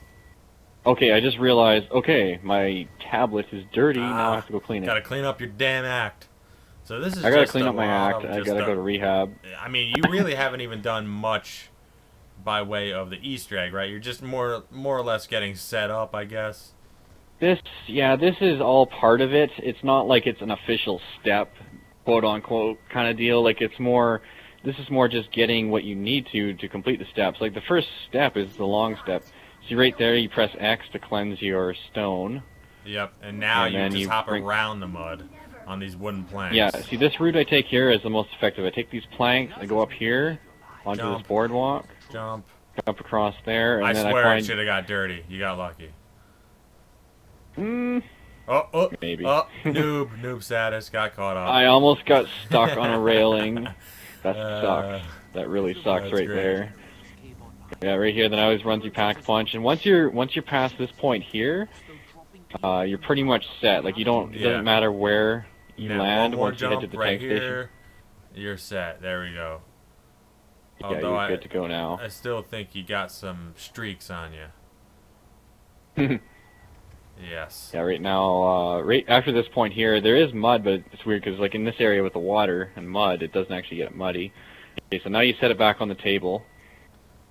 Okay, I just realized, my tablet is dirty, now I have to go clean it. Gotta clean up your damn act. So this is I gotta clean up my act, I gotta go to rehab. I mean, you really haven't even done much by way of the Easter egg, right? You're just more or less getting set up, I guess. This is all part of it. It's not like it's an official step, quote-unquote, kind of deal. This is more just getting what you need to complete the steps. The first step is the long step. See right there, you press X to cleanse your stone. Yep, and now you just hop around the mud on these wooden planks. Yeah, see this route I take here is the most effective. I take these planks, I go up here, onto this boardwalk. Jump across there, and then I swear it should have got dirty. You got lucky. Maybe. Noob status, got caught up. I almost got stuck on a railing. That sucks. That really sucks right there. Yeah, right here. Then I always run through Pack Punch, and once you're past this point here, you're pretty much set. It doesn't matter where you land once you head to the tank station. You're set. There we go. Yeah, you're good to go now. I still think you got some streaks on you. Yes. Yeah, right now, right after this point here, there is mud, but it's weird because, in this area with the water and mud, it doesn't actually get muddy. Okay, so now you set it back on the table.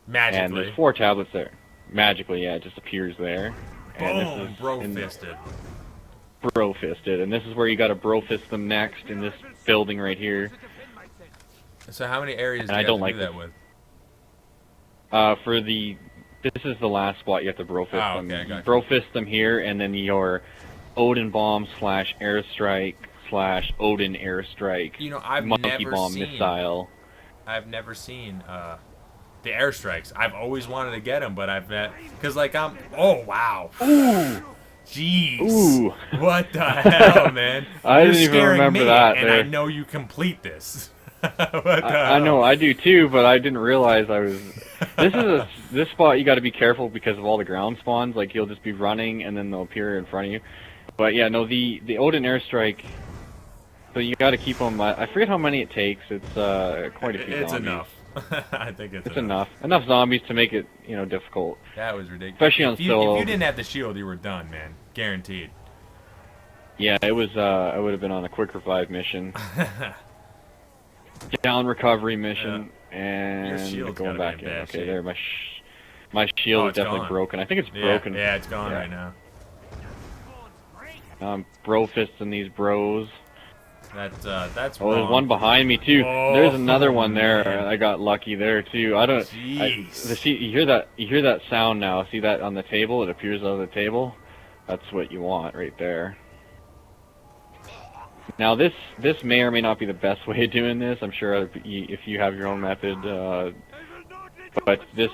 Magically. And there's 4 tablets there. Magically, yeah, it just appears there. Boom! Bro-fisted. Bro-fisted. And this is where you gotta bro-fist them next, in this building right here. So how many areas do you have to do that with? This is the last spot you have to bro-fist them. Okay, gotcha. Bro-fist them here, and then your Odin Bomb / Airstrike / Odin Airstrike. I've Monkey Bomb Missile. I've never seen the airstrikes. I've always wanted to get them, but I've because oh wow. Ooh! Jeez. Ooh. What the hell, man? I You're didn't even scaring remember me, that and there. I know you complete this. What the I hell? know, I do too, but I didn't realize I was... This spot you gotta be careful because of all the ground spawns, like you'll just be running and then they'll appear in front of you. But yeah, no, the Odin airstrike, so you gotta keep them, I forget how many it takes, it's quite a few It's zombies. enough. I think it's enough. Enough zombies to make it, you know, difficult. That was ridiculous. Especially on solo. If you didn't have the shield, you were done, man. Guaranteed. Yeah, it was, I would have been on a quick revive mission. Down recovery mission, and going back in. Okay, shape. there, my shield is definitely gone. broken. I think it's broken. Yeah, it's gone right now. Bro fisting these bros. That's Oh, wrong. there's one behind me too. Oh, There's another one there. man. I got lucky there too. I don't. You hear that sound now? See that on the table? It appears on the table. That's what you want right there. Now this may or may not be the best way of doing this. I'm sure if you have your own method, but this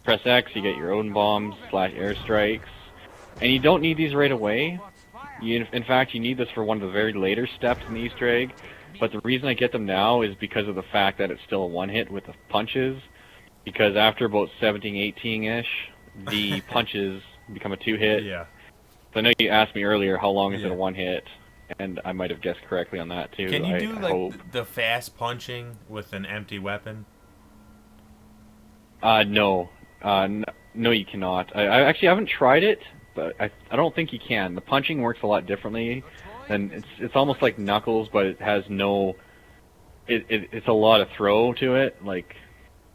press X, you get your own bombs / airstrikes, and you don't need these right away. In fact, you need this for one of the very later steps in the Easter egg. But the reason I get them now is because of the fact that it's still a one hit with the punches. Because after about 17, 18-ish, the punches become a 2-hit. Yeah. So I know you asked me earlier how long is it a one hit. And I might have guessed correctly on that too. Can you do like hope. the fast punching with an empty weapon? No. No, you cannot. I actually haven't tried it, but I don't think you can. The punching works a lot differently, and it's almost like Knuckles, but it has no. It's a lot of throw to it. Like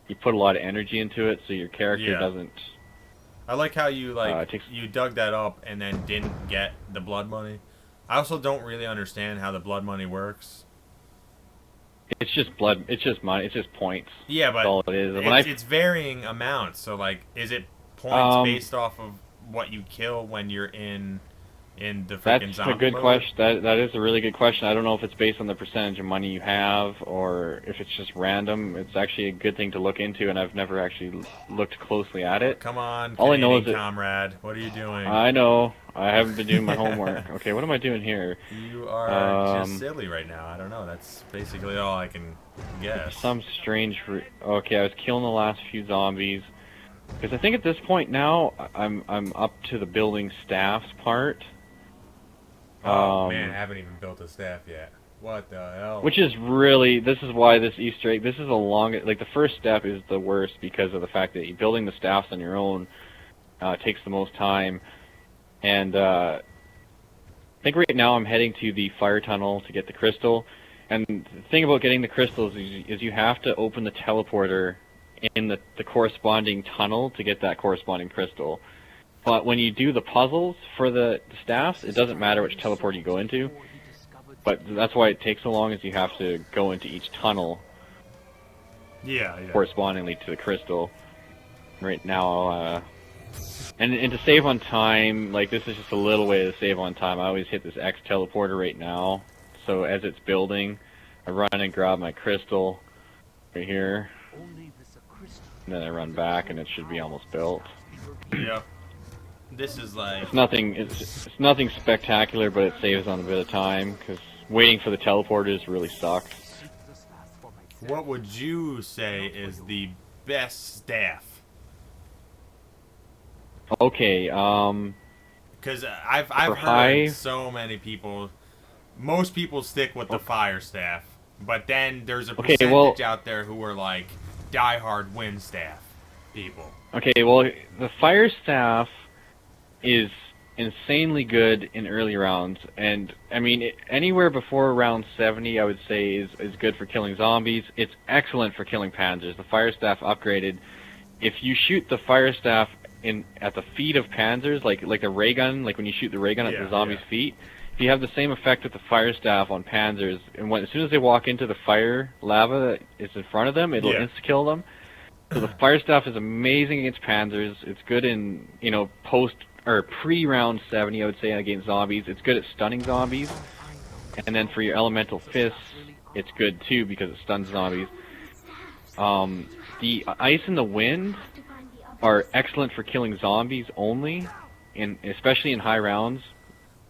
you put a lot of energy into it, so your character doesn't. I like how you you dug that up and then didn't get the blood money. I also don't really understand how the blood money works. It's just blood. It's just money. It's just points. Yeah, but that's all it is. It's varying amounts. So, like, is it points based off of what you kill when you're in the freaking zombie That's a good question. That is a really good question. I don't know if it's based on the percentage of money you have or if it's just random. It's actually a good thing to look into, and I've never actually looked closely at it. Come on, all I know is comrade. What are you doing? I know. I haven't been doing my homework. Okay, what am I doing here? You are just silly right now. I don't know. That's basically all I can guess. Some strange... Okay, I was killing the last few zombies. Because I think at this point now, I'm up to the building staffs part. Oh man, I haven't even built a staff yet. What the hell? Which is really... This is why this Easter egg... This is the longest... Like, the first step is the worst because of the fact that building the staffs on your own takes the most time. And I think right now I'm heading to the fire tunnel to get the crystal. And the thing about getting the crystals is you have to open the teleporter in the corresponding tunnel to get that corresponding crystal. But when you do the puzzles for the staffs, it doesn't matter which teleport you go into. But that's why it takes so long, is you have to go into each tunnel correspondingly to the crystal. Right now, and to save on time, like this is just a little way to save on time. I always hit this X teleporter right now. So as it's building, I run and grab my crystal right here. And then I run back and it should be almost built. Yeah. This is like... It's nothing spectacular, but it saves on a bit of time, because waiting for the teleporters really sucks. What would you say is the best staff? Okay, because I've heard so many people, most people stick with the fire staff, but then there's a percentage out there who are like diehard wind staff people. Okay, well, the fire staff is insanely good in early rounds, and I mean anywhere before round 70 I would say is good for killing zombies. It's excellent for killing panzers. The fire staff upgraded. If you shoot the fire staff at the feet of panzers, like a ray gun, like when you shoot the ray gun at the zombie's feet, if you have the same effect with the fire staff on panzers, and as soon as they walk into the fire lava that is in front of them, it'll insta-kill them. So the fire staff is amazing against panzers. It's good in, you know, pre-round 70, I would say, against zombies. It's good at stunning zombies. And then for your elemental fists, it's good too because it stuns zombies. The ice and the wind are excellent for killing zombies only, especially in high rounds,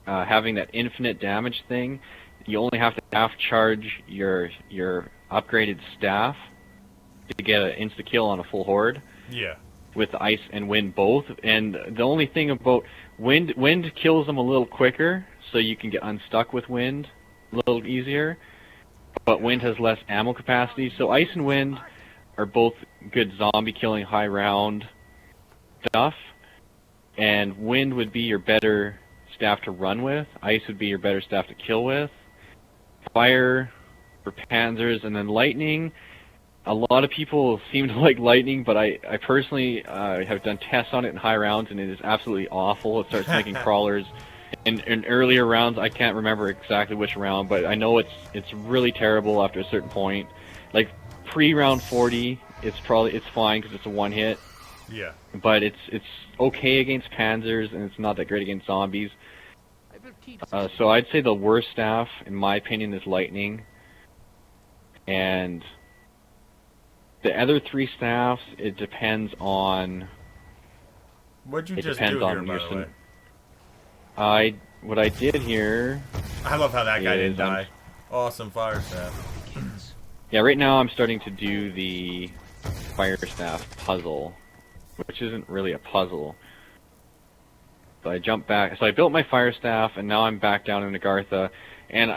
having that infinite damage thing, you only have to half charge your upgraded staff to get an insta kill on a full horde. Yeah. With ice and wind both, and the only thing about wind kills them a little quicker, so you can get unstuck with wind a little easier. But wind has less ammo capacity, so ice and wind are both good zombie killing high round stuff. And wind would be your better staff to run with. Ice would be your better staff to kill with. Fire for panzers, and then lightning. A lot of people seem to like lightning, but I personally have done tests on it in high rounds, and it is absolutely awful. It starts making crawlers. In earlier rounds, I can't remember exactly which round, but I know it's really terrible after a certain point. Like pre-round 40, it's fine because it's a one hit. Yeah. But it's okay against panzers, and it's not that great against zombies. So I'd say the worst staff, in my opinion, is lightning. And the other three staffs, it depends on. What'd you just do here, by the way? What I did here. I love how that guy didn't die. Awesome fire staff. Yeah, right now I'm starting to do the fire staff puzzle, which isn't really a puzzle. So I jumped back. So I built my fire staff, and now I'm back down in Agartha, and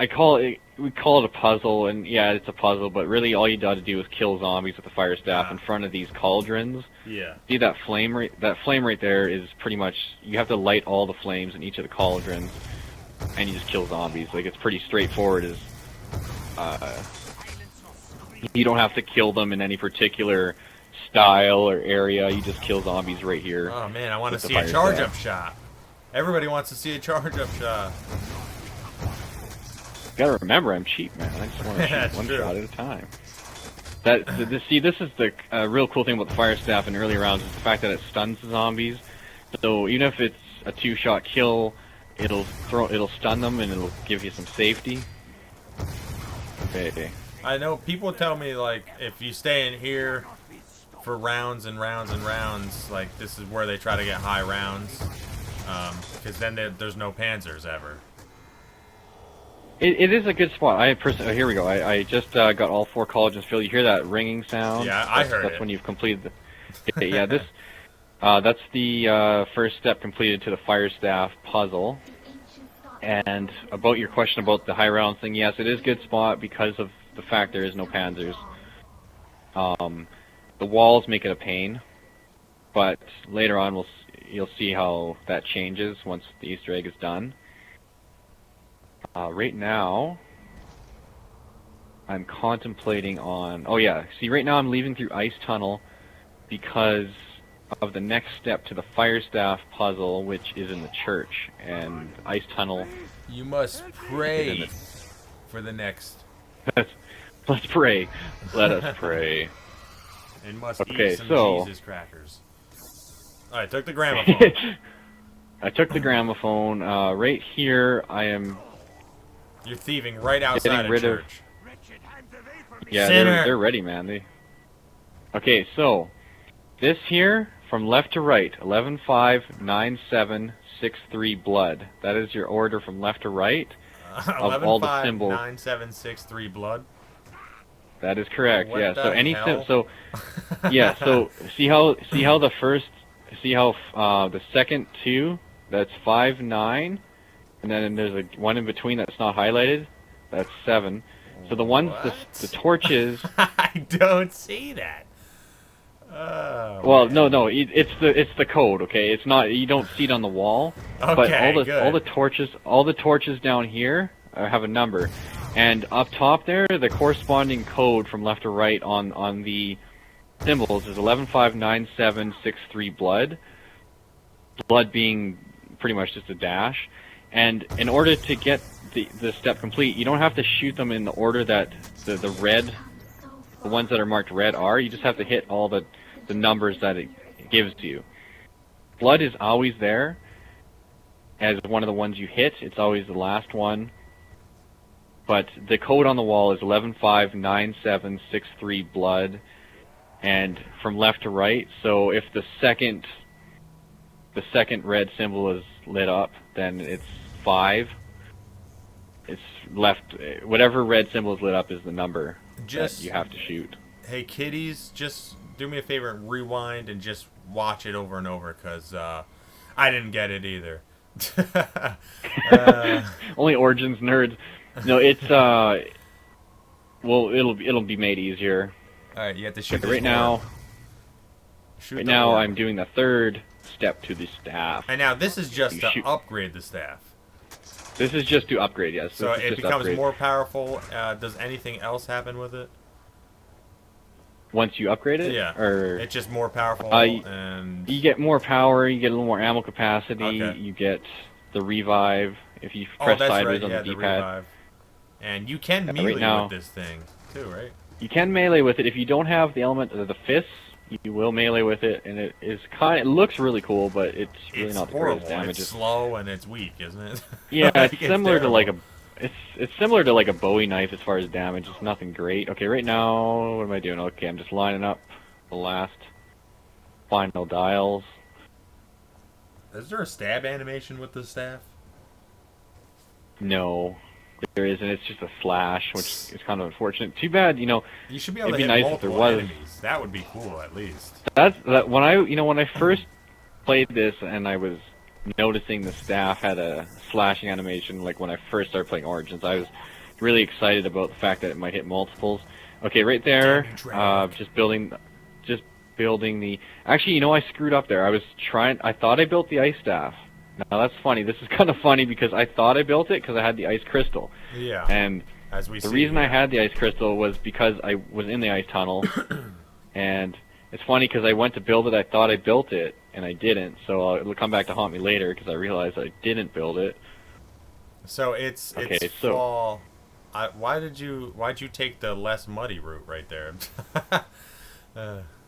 we call it a puzzle, and yeah, it's a puzzle, but really all you got to do is kill zombies with the fire staff in front of these cauldrons. Yeah. See that flame right there is pretty much, you have to light all the flames in each of the cauldrons, and you just kill zombies. Like, it's pretty straightforward. You don't have to kill them in any particular style or area. You just kill zombies right here. Oh man, I want to see a charge-up shot. Everybody wants to see a charge-up shot. Gotta remember, I'm cheap, man. I just want to shoot one shot at a time. See, this is the real cool thing about the fire staff in early rounds is the fact that it stuns the zombies. So even if it's a two-shot kill, it'll stun them and it'll give you some safety. Okay. I know people tell me, like, if you stay in here for rounds and rounds and rounds, like, this is where they try to get high rounds, because then there's no panzers ever. It is a good spot. Here we go. I just got all 4 cauldrons filled. You hear that ringing sound? Yeah, I heard it. That's when you've completed the... Yeah, that's the first step completed to the fire staff puzzle. And about your question about the high round thing, yes, it is a good spot because of the fact there is no panzers. The walls make it a pain, but later on you'll see how that changes once the Easter egg is done. Right now, I'm contemplating on... Oh yeah, see right now I'm leaving through Ice Tunnel because of the next step to the Fire Staff puzzle, which is in the church, and Ice Tunnel... You must pray for the next... Let's pray. Let us pray. And must eat some Jesus crackers. Alright, took the gramophone. I took the gramophone. Right here, I am... You're thieving right outside of church. Yeah, they're ready, man. Okay, so this here from left to right, 11, 5, 9, 7, 6, 3 blood. That is your order from left to right of all the symbols. 11, 5, 9, 7, 6, 3 blood. That is correct. What yeah. the So any hell? so yeah. So see how the second 2, that's 5, 9. And then there's one in between that's not highlighted. That's 7. So the ones, the torches... I don't see that. Oh, well, man. no, it's the code, okay? It's not, you don't see it on the wall. Okay, but all the torches down here have a number. And up top there, the corresponding code from left to right on the symbols is 11, 5, 9, 7, 6, 3 blood. Blood being pretty much just a dash. And in order to get the step complete, you don't have to shoot them in the order that the ones that are marked red are. You just have to hit all the numbers that it gives to you. Blood is always there as one of the ones you hit. It's always the last one. But the code on the wall is 11, 5, 9, 7, 6, 3 blood, and from left to right. So if the second the second red symbol is lit up, then it's 5. It's left, whatever red symbol is lit up is the number that you have to shoot. Hey, kiddies, just do me a favor and rewind and just watch it over and over, because I didn't get it either. Only Origins nerds. No, it's well, it'll be made easier. All right, you have to shoot right now. Right now, I'm doing the third step to the staff. And now this is just to upgrade the staff. This is just to upgrade, yes. So it becomes more powerful. Does anything else happen with it? Once you upgrade it? Yeah. Or it's just more powerful, and you get more power, you get a little more ammo capacity, okay. You get the revive if you press sideways on the D-pad. And you can melee with this thing, too, right? You can melee with it. If you don't have the element of the fists, you will melee with it, and it looks really cool, but it's really not the greatest damage. It's slow and it's weak, isn't it? Yeah, it's similar to like it's similar to like a Bowie knife as far as damage. It's nothing great. Okay, right now, what am I doing? Okay, I'm just lining up the last final dials. Is there a stab animation with the staff? No, there isn't. It's just a slash, which is kind of unfortunate. Too bad, you should be able to hit nice multiple enemies. That would be cool, at least. When I first played this and I was noticing the staff had a slashing animation, like when I first started playing Origins, I was really excited about the fact that it might hit multiples. Okay, right there, just building the. Actually, I screwed up there. I thought I built the ice staff. Now that's funny. This is kind of funny because I thought I built it because I had the ice crystal. Yeah. And the reason I had the ice crystal was because I was in the ice tunnel, and it's funny because I went to build it. I thought I built it, and I didn't. So it'll come back to haunt me later because I realized I didn't build it. So it's fall. Why'd you take the less muddy route right there?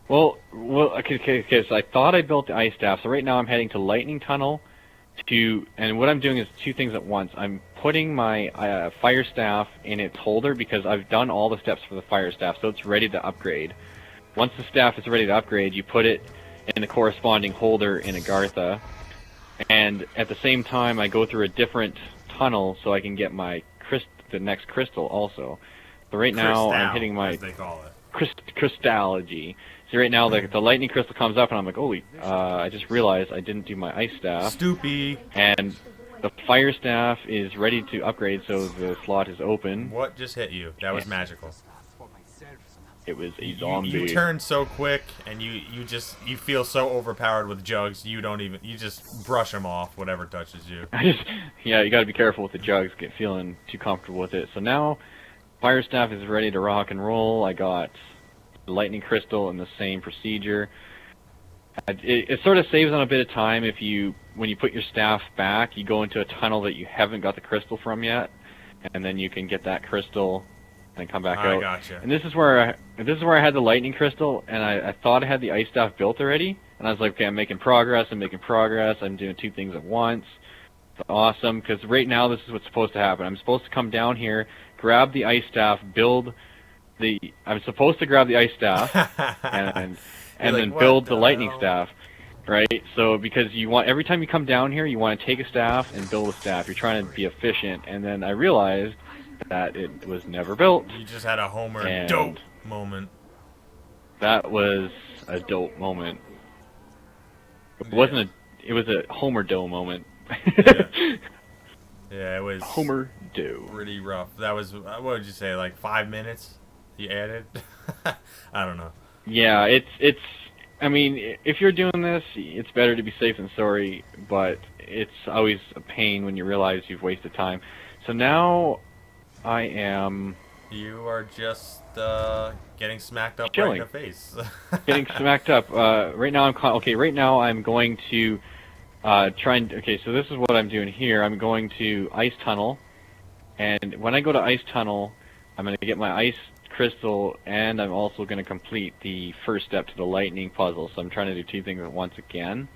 Well, okay. So I thought I built the ice staff. So right now I'm heading to Lightning Tunnel. And what I'm doing is two things at once. I'm putting my fire staff in its holder because I've done all the steps for the fire staff, so it's ready to upgrade. Once the staff is ready to upgrade, you put it in the corresponding holder in Agartha, and at the same time I go through a different tunnel so I can get my the next crystal also. So right now I'm hitting my as they call it. Crystallogy. So right now the lightning crystal comes up and I'm like, holy, I just realized I didn't do my ice staff. Stoopy. And the fire staff is ready to upgrade, so the slot is open. What just hit you? That was magical. It was a zombie. You turn so quick, and you feel so overpowered with jugs. You just brush them off, whatever touches you. Yeah, you got to be careful with the jugs. Get feeling too comfortable with it. So now, fire staff is ready to rock and roll. I got the lightning crystal in the same procedure. It sort of saves on a bit of time when you put your staff back, you go into a tunnel that you haven't got the crystal from yet, and then you can get that crystal and come back out. Gotcha. And this is where I had the lightning crystal, and I thought I had the ice staff built already, and I was like, okay, I'm making progress. I'm doing two things at once. It's awesome, because right now this is what's supposed to happen. I'm supposed to come down here, grab the ice staff, I'm supposed to grab the ice staff, and then build the lightning staff, right? So because every time you come down here, you want to take a staff and build a staff. You're trying to be efficient, and then I realized that it was never built. You just had a Homer dope moment. That was a dope moment. It wasn't it was a Homer dough moment. Yeah, it was Homer dough. Pretty rough. That was, what would you say, like 5 minutes you added? I don't know. Yeah, it's I mean, if you're doing this, it's better to be safe than sorry, but it's always a pain when you realize you've wasted time. So now I am... You are just getting smacked up chilling. Right in the face. Getting smacked up. Right now I'm going to okay, so this is what I'm doing here. I'm going to Ice Tunnel, and when I go to Ice Tunnel, I'm going to get my Ice Crystal, and I'm also going to complete the first step to the Lightning Puzzle. So I'm trying to do two things at once again.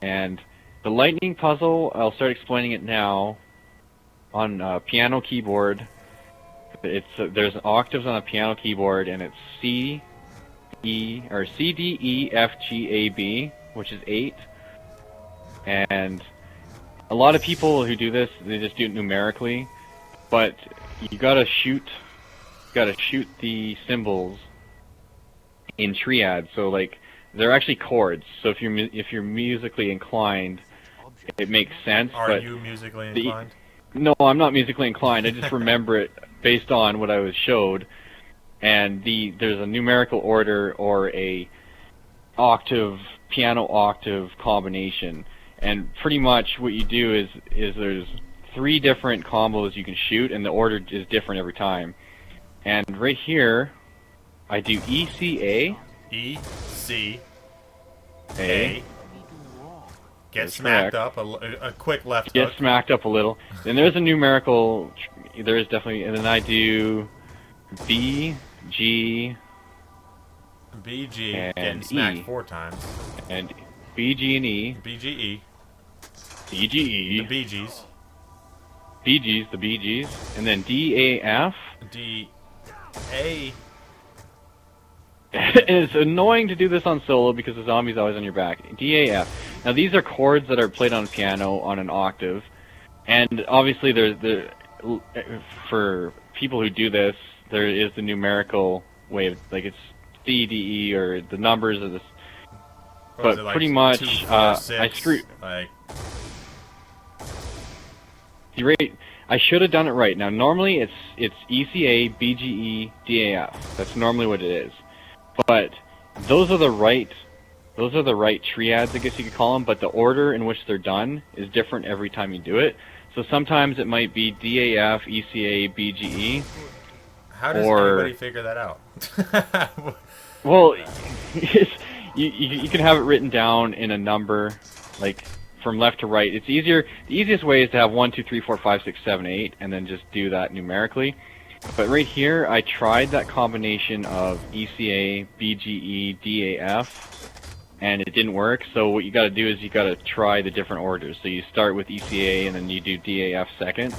And the Lightning Puzzle, I'll start explaining it now. On piano keyboard, there's octaves on a piano keyboard, and it's C, D, E, F, G, A, B, which is 8. And a lot of people who do this, they just do it numerically, but you gotta shoot the symbols in triad. So like they're actually chords. So if you're musically inclined, it makes sense. Are you musically inclined? No, I'm not musically inclined. I just remember it based on what I was showed. And there's a numerical order or a piano octave combination. And pretty much what you do is there's 3 different combos you can shoot, and the order is different every time. And right here, I do E, C, A. E, C, A. Get smacked up, a quick left hook. Get smacked up a little. Then there's a numerical, there is definitely, and then I do B, G, getting smacked E. 4 times. And B, G, and E. B, G, E. B, G, E. The Bee Gees. Bee Gees, the Bee Gees. And then D, A, F. D, A. It's annoying to do this on solo because the zombie's always on your back. D, A, F. Now these are chords that are played on piano on an octave. And obviously for people who do this, there is the numerical way of, like, it's C, D, E, or the numbers of this. But like pretty much, 2, 4, 6, I screwed. Like... I should have done it right. Now normally it's ECA, BGE, DAF. That's normally what it is. But those are the right triads, I guess you could call them. But the order in which they're done is different every time you do it. So sometimes it might be DAF, ECA, BGE. How does anybody figure that out? Well, you can have it written down in a number, like from left to right. It's easier. The easiest way is to have 1, 2, 3, 4, 5, 6, 7, 8, and then just do that numerically. But right here, I tried that combination of ECA, BGE, DAF, and it didn't work. So what you got to do is you got to try the different orders. So you start with ECA, and then you do DAF second,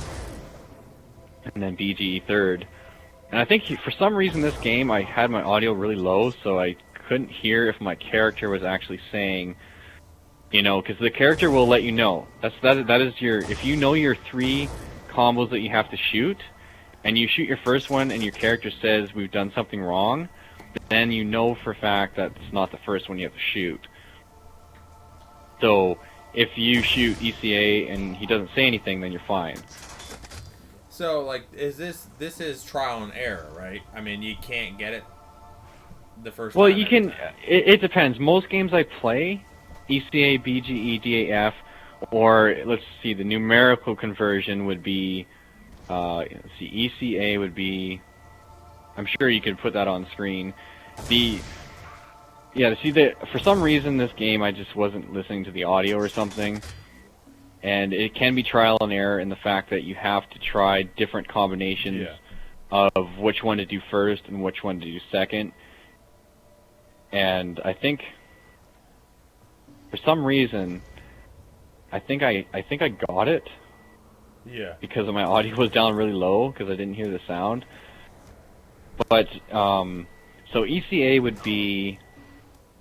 and then BGE third. And I think for some reason this game I had my audio really low, so I couldn't hear if my character was actually saying, you know, because the character will let you know. That is your, if you know your 3 combos that you have to shoot, and you shoot your first one and your character says we've done something wrong, then you know for a fact that it's not the first one you have to shoot. So if you shoot ECA and he doesn't say anything, then you're fine. So, like, this is trial and error, right? I mean, you can't get it the first time. Well, you can, it depends. Most games I play, ECA, BGE, DAF, or, let's see, the numerical conversion would be, let's see, ECA would be, I'm sure you could put that on screen. For some reason this game I just wasn't listening to the audio or something. And it can be trial and error in the fact that you have to try different combinations of which one to do first and which one to do second. And I think, for some reason, I think I got it. Yeah. Because my audio was down really low because I didn't hear the sound. But so ECA would be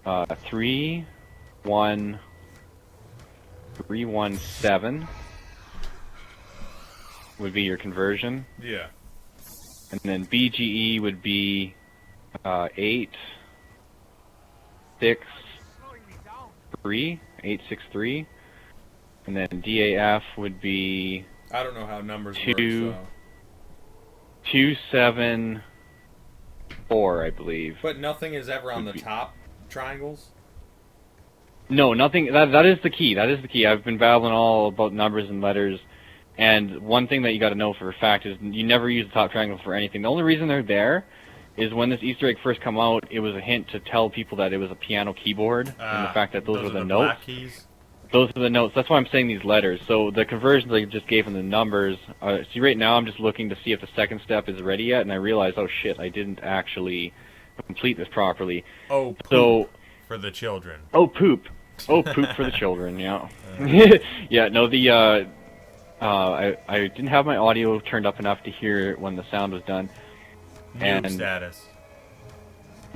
3, 1. 317 would be your conversion. Yeah. And then BGE would be 8, 6, 3, 8, 6, 3. And then DAF would be, I don't know how numbers 2, work, so. 2, 7, 4, I believe. But nothing is ever on the top triangles? No, nothing. That is the key. That is the key. I've been babbling all about numbers and letters, and one thing that you got to know for a fact is you never use the top triangle for anything. The only reason they're there is when this Easter egg first come out, it was a hint to tell people that it was a piano keyboard, and the fact that those were the notes. Black keys? Those are the notes. That's why I'm saying these letters. So the conversions I just gave them the numbers. See, right now I'm just looking to see if the second step is ready yet, and I realize, oh shit, I didn't actually complete this properly. Oh, poop so for the children. Oh, poop. Oh, poop for the children, yeah. Yeah, no, I didn't have my audio turned up enough to hear when the sound was done. Noob status.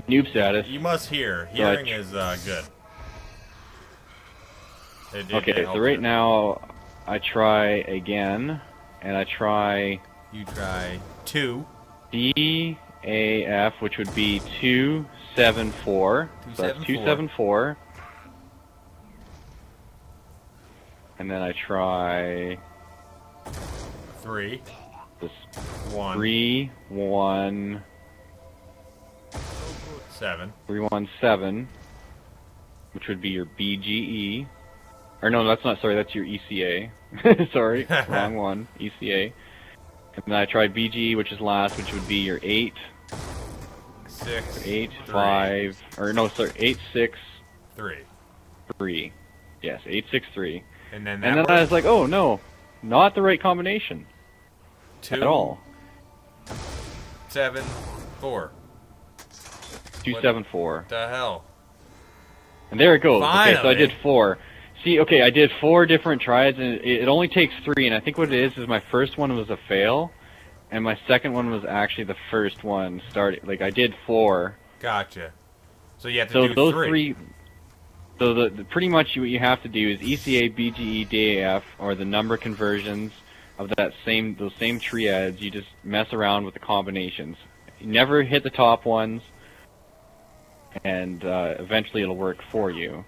Noob status. You must hear. Hearing is good. Okay, so right now I try again, and I try. You try 2. DAF, which would be 274. So that's 274. And then I try 3. this 1. 317. 317, which would be your BGE. Or no, that's not. Sorry, that's your ECA. Sorry, wrong one. ECA. And then I tried BGE, which is last, which would be your 8. 6. 8 3. 5. Or no, sorry, 8 6 3. 3. Yes, 863. And then I was like, oh no, not the right combination. 2 at all. 7 4. 274. What the hell? And there it goes. Finally. Okay, so I did 4. See, okay, I did 4 different tries, and it only takes 3. And I think what it is my first one was a fail, and my second one was actually the first one. Like I did 4. Gotcha. So you have to do those 3. So the pretty much what you have to do is ECA, BGE, DAF, or the number conversions of those same triads. You just mess around with the combinations. You never hit the top ones, and eventually it'll work for you.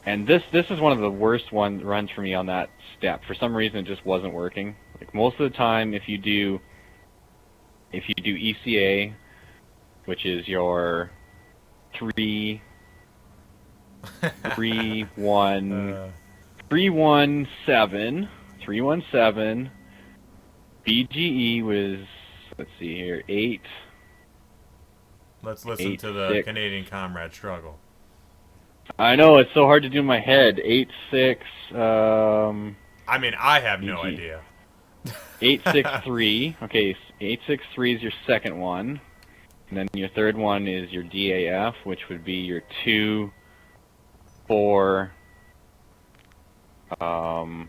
And this is one of the worst runs for me on that step. For some reason, it just wasn't working. Like most of the time, if you do ECA, which is your 3 317. BGE was, let's see here, 8. Let's listen 8, to the 6. Canadian comrade struggle. I know, it's so hard to do in my head. 8 6. I mean, I have no BG. idea. 863. Okay, 863 is your second one. And then your third one is your DAF, which would be your 2 4. Or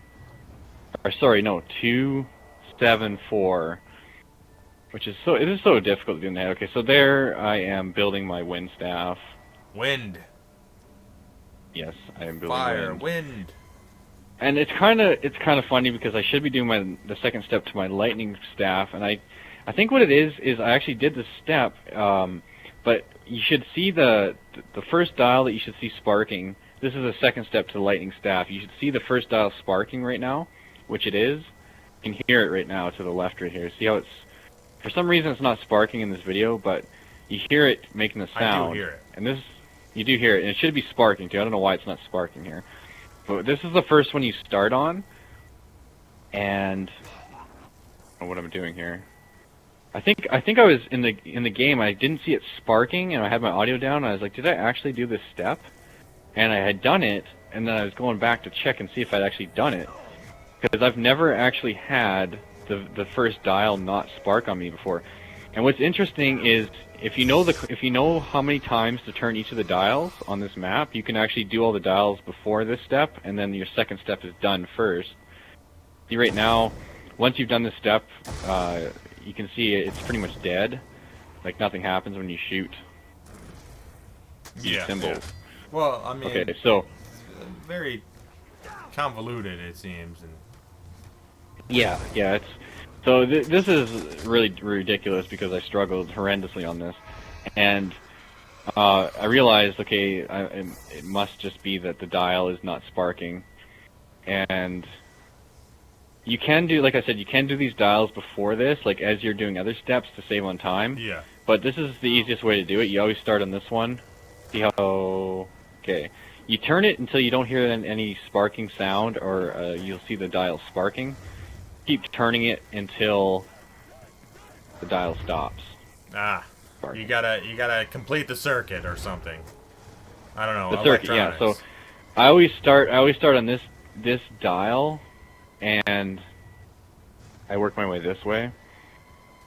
sorry, no, 274. Which is it is so difficult to do in the head. Okay, so there I am building my wind staff. Wind. Yes, I am building Fire, wind. And it's kind of funny because I should be doing the second step to my lightning staff, and I think what it is I actually did the step, but you should see the first dial that you should see sparking. This is the second step to the lightning staff. You should see the first dial sparking right now, which it is. You can hear it right now to the left right here. See how it's, for some reason it's not sparking in this video, but you hear it making the sound. I do hear it. And you do hear it, and it should be sparking too. I don't know why it's not sparking here. But this is the first one you start on, and I don't know what I'm doing here. I think I was in the game. I didn't see it sparking, and I had my audio down. And I was like, did I actually do this step? And I had done it, and then I was going back to check and see if I'd actually done it, because I've never actually had the first dial not spark on me before. And what's interesting is if you know how many times to turn each of the dials on this map, you can actually do all the dials before this step, and then your second step is done first. See right now, once you've done this step, you can see it's pretty much dead. Like nothing happens when you shoot these symbols. Yeah. Well, I mean, okay, so very convoluted it seems. And yeah, it's so this is really ridiculous because I struggled horrendously on this, and I realized, okay, it must just be that the dial is not sparking, and you can do, like I said, you can do these dials before this, like as you're doing other steps to save on time. Yeah. But this is the easiest way to do it. You always start on this one. See how? Okay. You turn it until you don't hear any sparking sound, or you'll see the dial sparking. Keep turning it until the dial stops. Ah, sparking. You gotta complete the circuit or something. I don't know. The circuit, yeah. So I always start on this dial, and I work my way this way.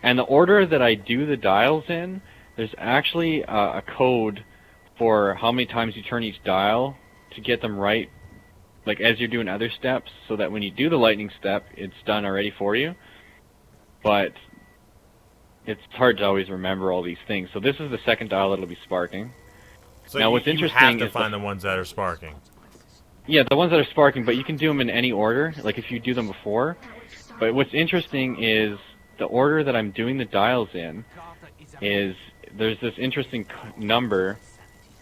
And the order that I do the dials in, there's actually a code for how many times you turn each dial to get them right, like as you're doing other steps, so that when you do the lightning step, it's done already for you. But it's hard to always remember all these things. So this is the second dial that'll be sparking. So now what's interesting you have to is find the ones that are sparking. Yeah, the ones that are sparking, but you can do them in any order, like if you do them before. But what's interesting is the order that I'm doing the dials in is there's this interesting number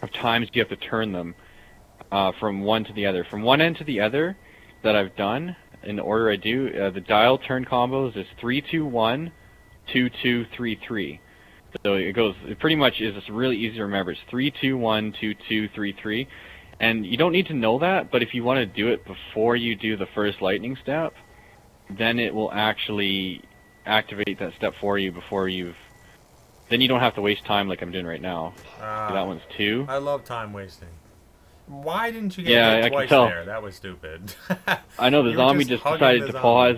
of times you have to turn them from one to the other. From one end to the other that I've done in the order I do, the dial turn combos is 3-2-1, 2-2-3-3. So it pretty much is just really easy to remember. It's 3-2-1, 2-2-3-3. And you don't need to know that, but if you want to do it before you do the first lightning step, then it will actually activate that step for you before you've... Then you don't have to waste time like I'm doing right now. That one's 2. I love time wasting. Why didn't you get hit twice there? That was stupid. I know, the zombie just decided to pause.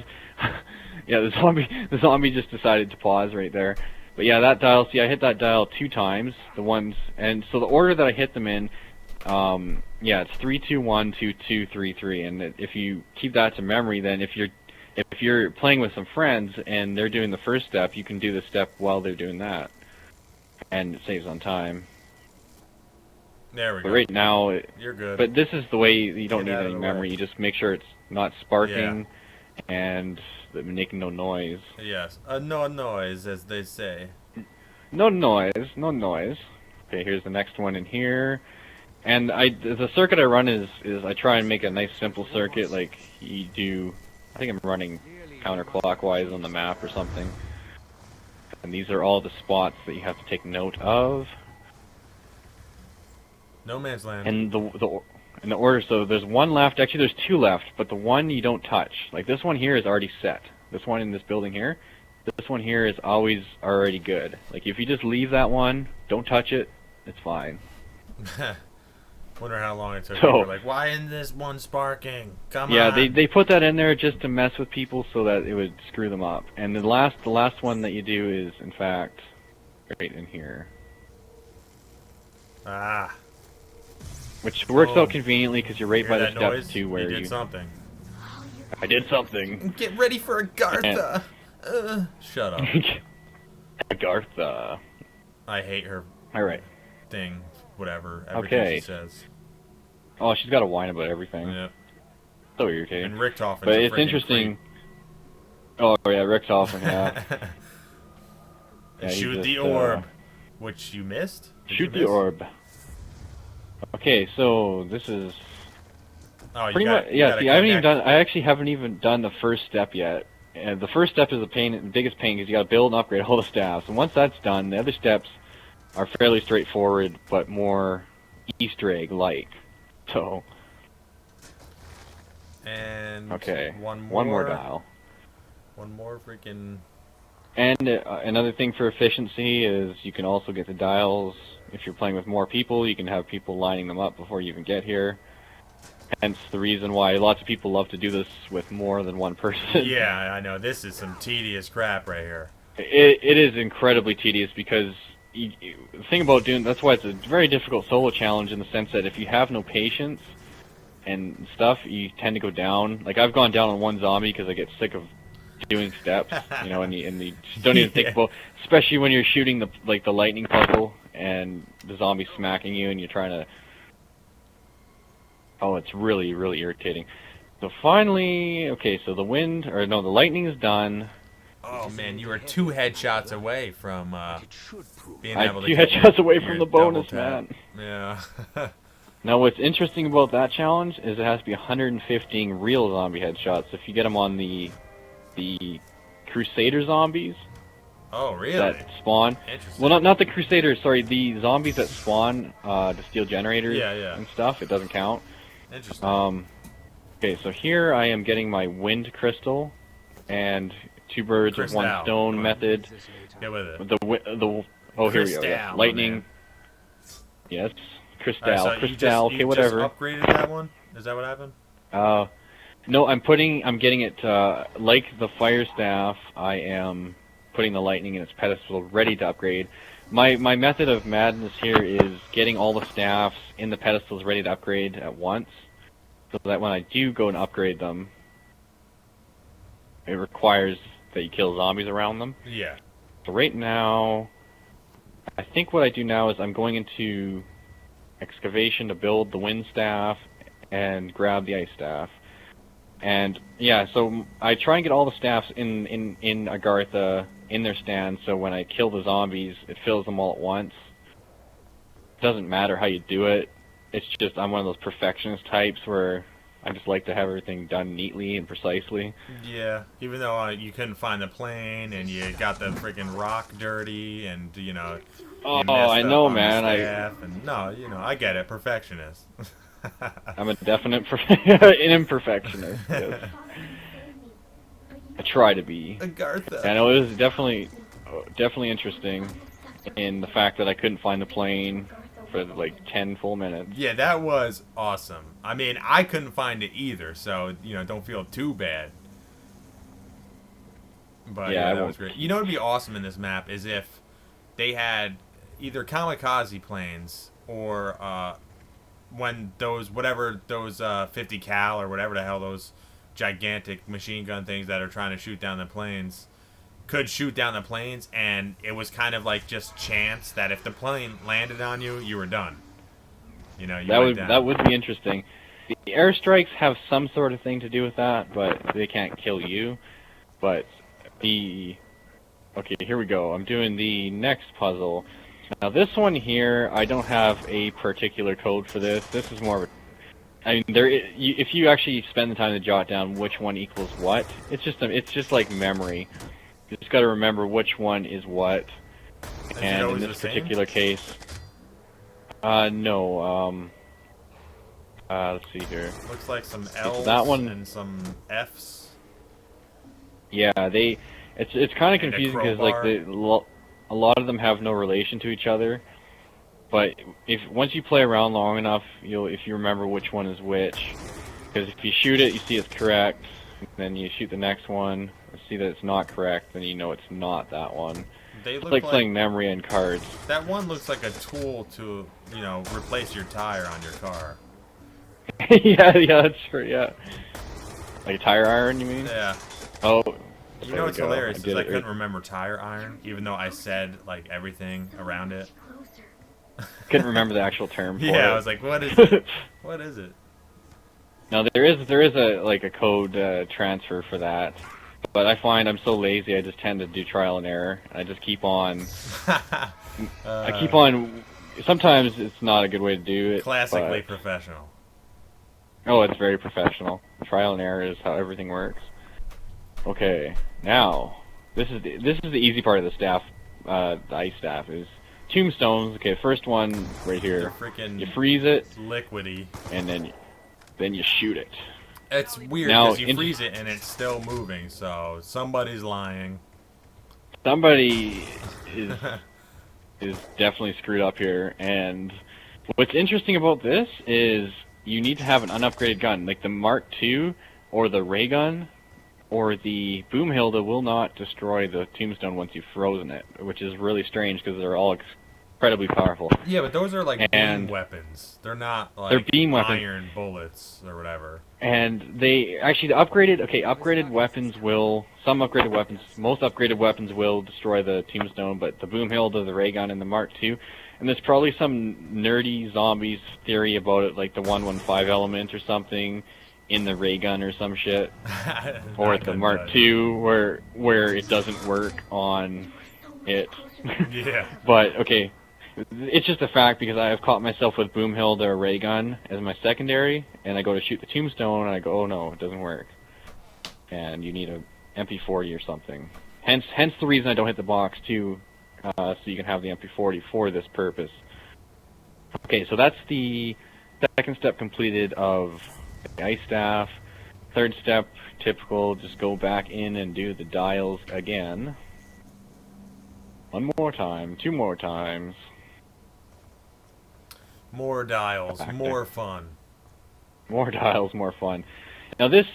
Yeah, the zombie just decided to pause right there. But yeah, that dial, see, I hit that dial 2 times, the ones, and so the order that I hit them in, yeah, it's 3-2-1, 2-2-3-3, and if you keep that to memory, then if you're playing with some friends and they're doing the first step, you can do the step while they're doing that, and it saves on time. There we go. But right now, you're good. But this is the way you don't need any memory. You just make sure it's not sparking and making no noise. Yes, no noise, as they say. No noise, no noise. Okay, here's the next one in here. And the circuit I run is I try and make a nice simple circuit, like you do. I think I'm running counterclockwise on the map or something. And these are all the spots that you have to take note of. No man's land. And in the order, so there's one left. Actually, there's 2 left, but the one you don't touch. Like this one here is already set. This one in this building here. This one here is always already good. Like if you just leave that one, don't touch it, it's fine. Wonder how long it took. So, like, why isn't this one sparking? Come on. Yeah, they put that in there just to mess with people so that it would screw them up. And the last one that you do is, in fact, right in here. Ah. Which works out conveniently because you're right by the step 2 where you did something. I did something. Get ready for Agartha. Shut up. Agartha. I hate her. All right. Thing. Whatever, everything she says. Oh, she's got to whine about everything. Yeah. So irritating. And Richtofen. But it's interesting. Oh yeah, Richtofen. Yeah. Shoot the orb, which you missed. Shoot the orb. Okay, so this is. Oh, pretty much. Yeah. See, I actually haven't even done the first step yet. And the first step is the biggest pain, because you got to build and upgrade all the staffs. And once that's done, the other steps are fairly straightforward, but more Easter egg-like. So. And okay, one more dial. One more freaking. And another thing for efficiency is you can also get the dials. If you're playing with more people, you can have people lining them up before you even get here. Hence the reason why lots of people love to do this with more than one person. Yeah, I know. This is some tedious crap right here. It is incredibly tedious because the thing about that's why it's a very difficult solo challenge, in the sense that if you have no patience and stuff, you tend to go down. Like I've gone down on one zombie because I get sick of doing steps, you know, and you don't even think about, especially when you're shooting the lightning puzzle and the zombie's smacking you and you're trying to. Oh, it's really, really irritating. So finally, okay, so the lightning is done. Oh man, you were 2 headshots away from being able to. 2 headshots away from the bonus, man. Yeah. Now, what's interesting about that challenge is it has to be 115 real zombie headshots. If you get them on the Crusader zombies. Oh, really? That spawn. Interesting. Well, not the Crusaders. Sorry, the zombies that spawn to steal generators and stuff. It doesn't count. Interesting. Okay, so here I am getting my wind crystal and 2 birds with 1 stone method. Get with it. Here we go. Yeah. Lightning. Man. Yes. Crystal. So Crystal. Okay, whatever. You just upgraded that one? Is that what happened? No, I'm getting it like the fire staff. I am putting the lightning in its pedestal, ready to upgrade. My method of madness here is getting all the staffs in the pedestals ready to upgrade at once, so that when I do go and upgrade them, it requires that you kill zombies around them. Yeah. So right now, I think what I do now is I'm going into excavation to build the wind staff and grab the ice staff. And yeah, so I try and get all the staffs in Agartha in their stand, so when I kill the zombies, it fills them all at once. Doesn't matter how you do it. It's just I'm one of those perfectionist types where I just like to have everything done neatly and precisely. Yeah, even though you couldn't find the plane and you got the freaking rock dirty and, you know, Oh, you messed I up know, on man. the staff. And no, you know, I get it. Perfectionist. I'm a definite an imperfectionist. Yes. I try to be. Agartha. I know it was definitely interesting in the fact that I couldn't find the plane for like 10 full minutes. Yeah, that was awesome. I mean, I couldn't find it either, so, you know, don't feel too bad. But yeah, that was great. You know what would be awesome in this map is if they had either kamikaze planes or when those 50 cal or whatever the hell those gigantic machine gun things that are trying to shoot down the planes could shoot down the planes, and it was kind of like just chance that if the plane landed on you, you were done. You know, that would be interesting. The airstrikes have some sort of thing to do with that, but they can't kill you. But okay, here we go. I'm doing the next puzzle. Now this one here, I don't have a particular code for this. This is more of a, I mean, if you actually spend the time to jot down which one equals what, it's just like memory. You just got to remember which one is what. And in this particular case, no. Let's see here. Looks like some L's that one, and some F's. Yeah, it's kind of confusing because like a lot of them have no relation to each other. But once you play around long enough, if you remember which one is which, because if you shoot it, you see it's correct. Then you shoot the next one, see that it's not correct, then you know it's not that one. It's like playing memory and cards. That one looks like a tool to, you know, replace your tire on your car. yeah, that's true. Yeah, like a tire iron, you mean? Yeah. Oh. You know what's hilarious is I couldn't remember tire iron, even though I said like everything around it. Couldn't remember the actual term for it. Yeah, I was like, what is it? What is it? No, there is a code transfer for that, but I find I'm so lazy I just tend to do trial and error. I just keep on. I keep on. Sometimes it's not a good way to do it. Classically professional. Oh, it's very professional. Trial and error is how everything works. Okay, now this is the easy part of the staff. The ice staff is tombstones. Okay, first one right here. You freeze it. Liquidy. And then you shoot it. It's weird because you freeze it and it's still moving. So somebody's lying. Somebody is definitely screwed up here. And what's interesting about this is you need to have an unupgraded gun, like the Mark II or the ray gun. Or the Boomhilda will not destroy the tombstone once you've frozen it, which is really strange because they're all incredibly powerful. Yeah, but those are like beam weapons. They're not like they're beam iron bullets or whatever. And they actually upgraded weapons will most upgraded weapons will destroy the tombstone, but the Boomhilda, the ray gun, and the Mark II. And there's probably some nerdy zombies theory about it, like the 115 element or something. In the ray gun or some shit, or at the Mark II where it doesn't work on it. Yeah. But okay, it's just a fact because I have caught myself with Boomhilda or ray gun as my secondary, and I go to shoot the tombstone and I go, oh no, it doesn't work, and you need a MP40 or something. Hence the reason I don't hit the box too, so you can have the MP40 for this purpose. Okay, so that's the second step completed of the ice staff. Third step, typical, just go back in and do the dials again. One more time, two more times. More dials, more fun. More dials, more fun. Now this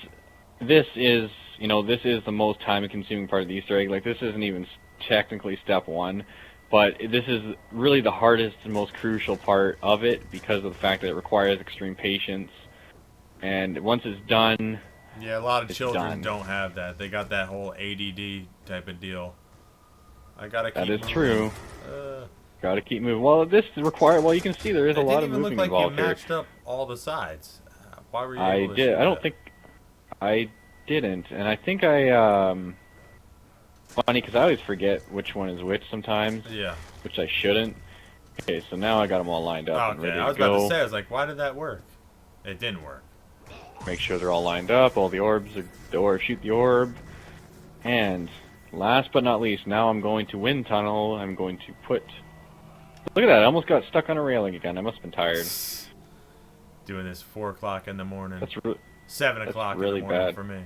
is the most time-consuming part of the Easter egg. Like, this isn't even technically step one, but this is really the hardest and most crucial part of it because of the fact that it requires extreme patience. And once it's done, yeah, a lot of children don't have that. They got that whole ADD type of deal. I gotta keep moving. That is true. Gotta keep moving. Well, this requires. Well, you can see there is a lot of moving involved here. It didn't even look like you matched up all the sides. Why were you I able to did. shoot I don't that? think I didn't, and I think funny because I always forget which one is which sometimes, Yeah. which I shouldn't. Okay, so now I got them all lined up Oh, and okay, ready I to was about to go. say, I was like, why did that work? It didn't work. Make sure they're all lined up. All the orbs are the orb. Shoot the orb. And last but not least, now I'm going to wind tunnel. I'm going to put. Look at that! I almost got stuck on a railing again. I must have been tired. Doing this 4 o'clock in the morning. That's 7 o'clock really in the morning bad for me.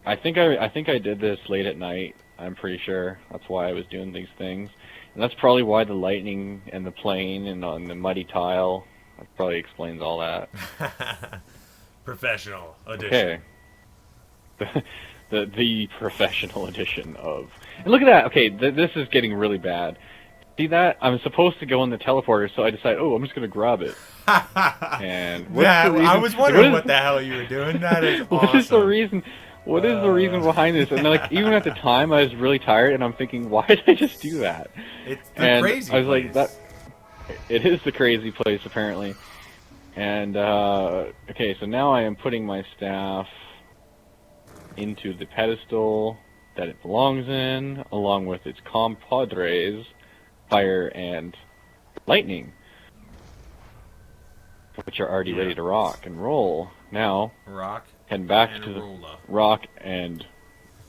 I think I did this late at night. I'm pretty sure that's why I was doing these things, and that's probably why the lightning and the plane and on the muddy tile. That probably explains all that. Professional edition. Okay. The professional edition of. And look at that. Okay, this is getting really bad. See that? I'm supposed to go in the teleporter, so I decide, oh, I'm just gonna grab it. And what's the reason? I was wondering what the hell you were doing. That is awesome. What is the reason? What is the reason behind this? And like, even at the time, I was really tired, and I'm thinking, why did I just do that? It's the crazy I was place. like, that. It is the crazy place, apparently. And okay, so now I am putting my staff into the pedestal that it belongs in, along with its compadres, fire and lightning, which are already ready to rock and roll. Now, heading back to the rock and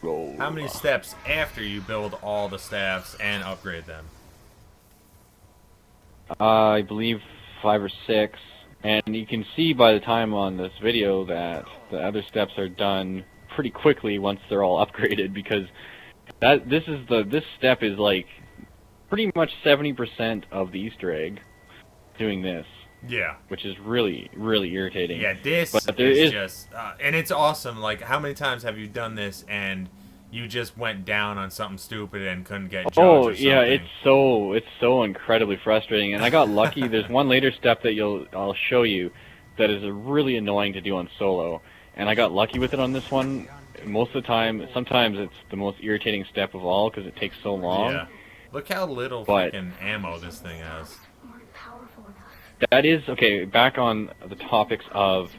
roll. How many steps after you build all the staffs and upgrade them? I believe 5 or 6, and you can see by the time on this video that the other steps are done pretty quickly once they're all upgraded, because this step is like pretty much 70% of the Easter egg doing this. Yeah. Which is really, really irritating. Yeah, this is just... and it's awesome. Like, how many times have you done this and you just went down on something stupid and couldn't get judged or something? Yeah, it's so incredibly frustrating. And I got lucky. There's one later step that I'll show you that is really annoying to do on solo. And I got lucky with it on this one. Most of the time, sometimes it's the most irritating step of all because it takes so long. Yeah. Look how little freaking ammo this thing has. That is, okay, back on the topics of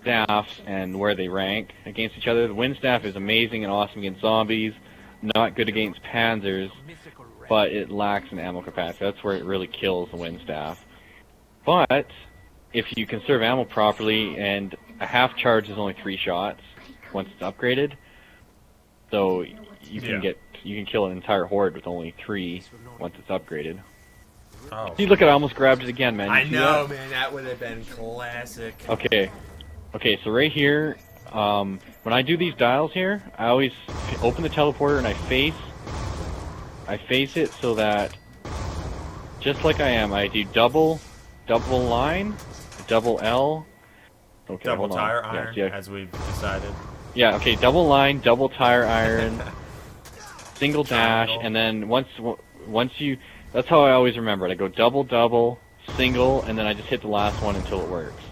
staffs and where they rank against each other. The wind staff is amazing and awesome against zombies, not good against panzers, but it lacks an ammo capacity. That's where it really kills the wind staff. But if you conserve ammo properly, and a half charge is only 3 shots once it's upgraded, so you can kill an entire horde with only 3 once it's upgraded. Oh. See, look at I almost grabbed it again, man. I know, man. That would have been classic. Okay, so right here, when I do these dials here, I always open the teleporter and I face it so that, just like I am, I do double line, double L. Okay, double tire iron, as we've decided. Yeah, okay, double line, double tire iron, single dash, and then once you... That's how I always remember it. I go double, double, single, and then I just hit the last one until it works.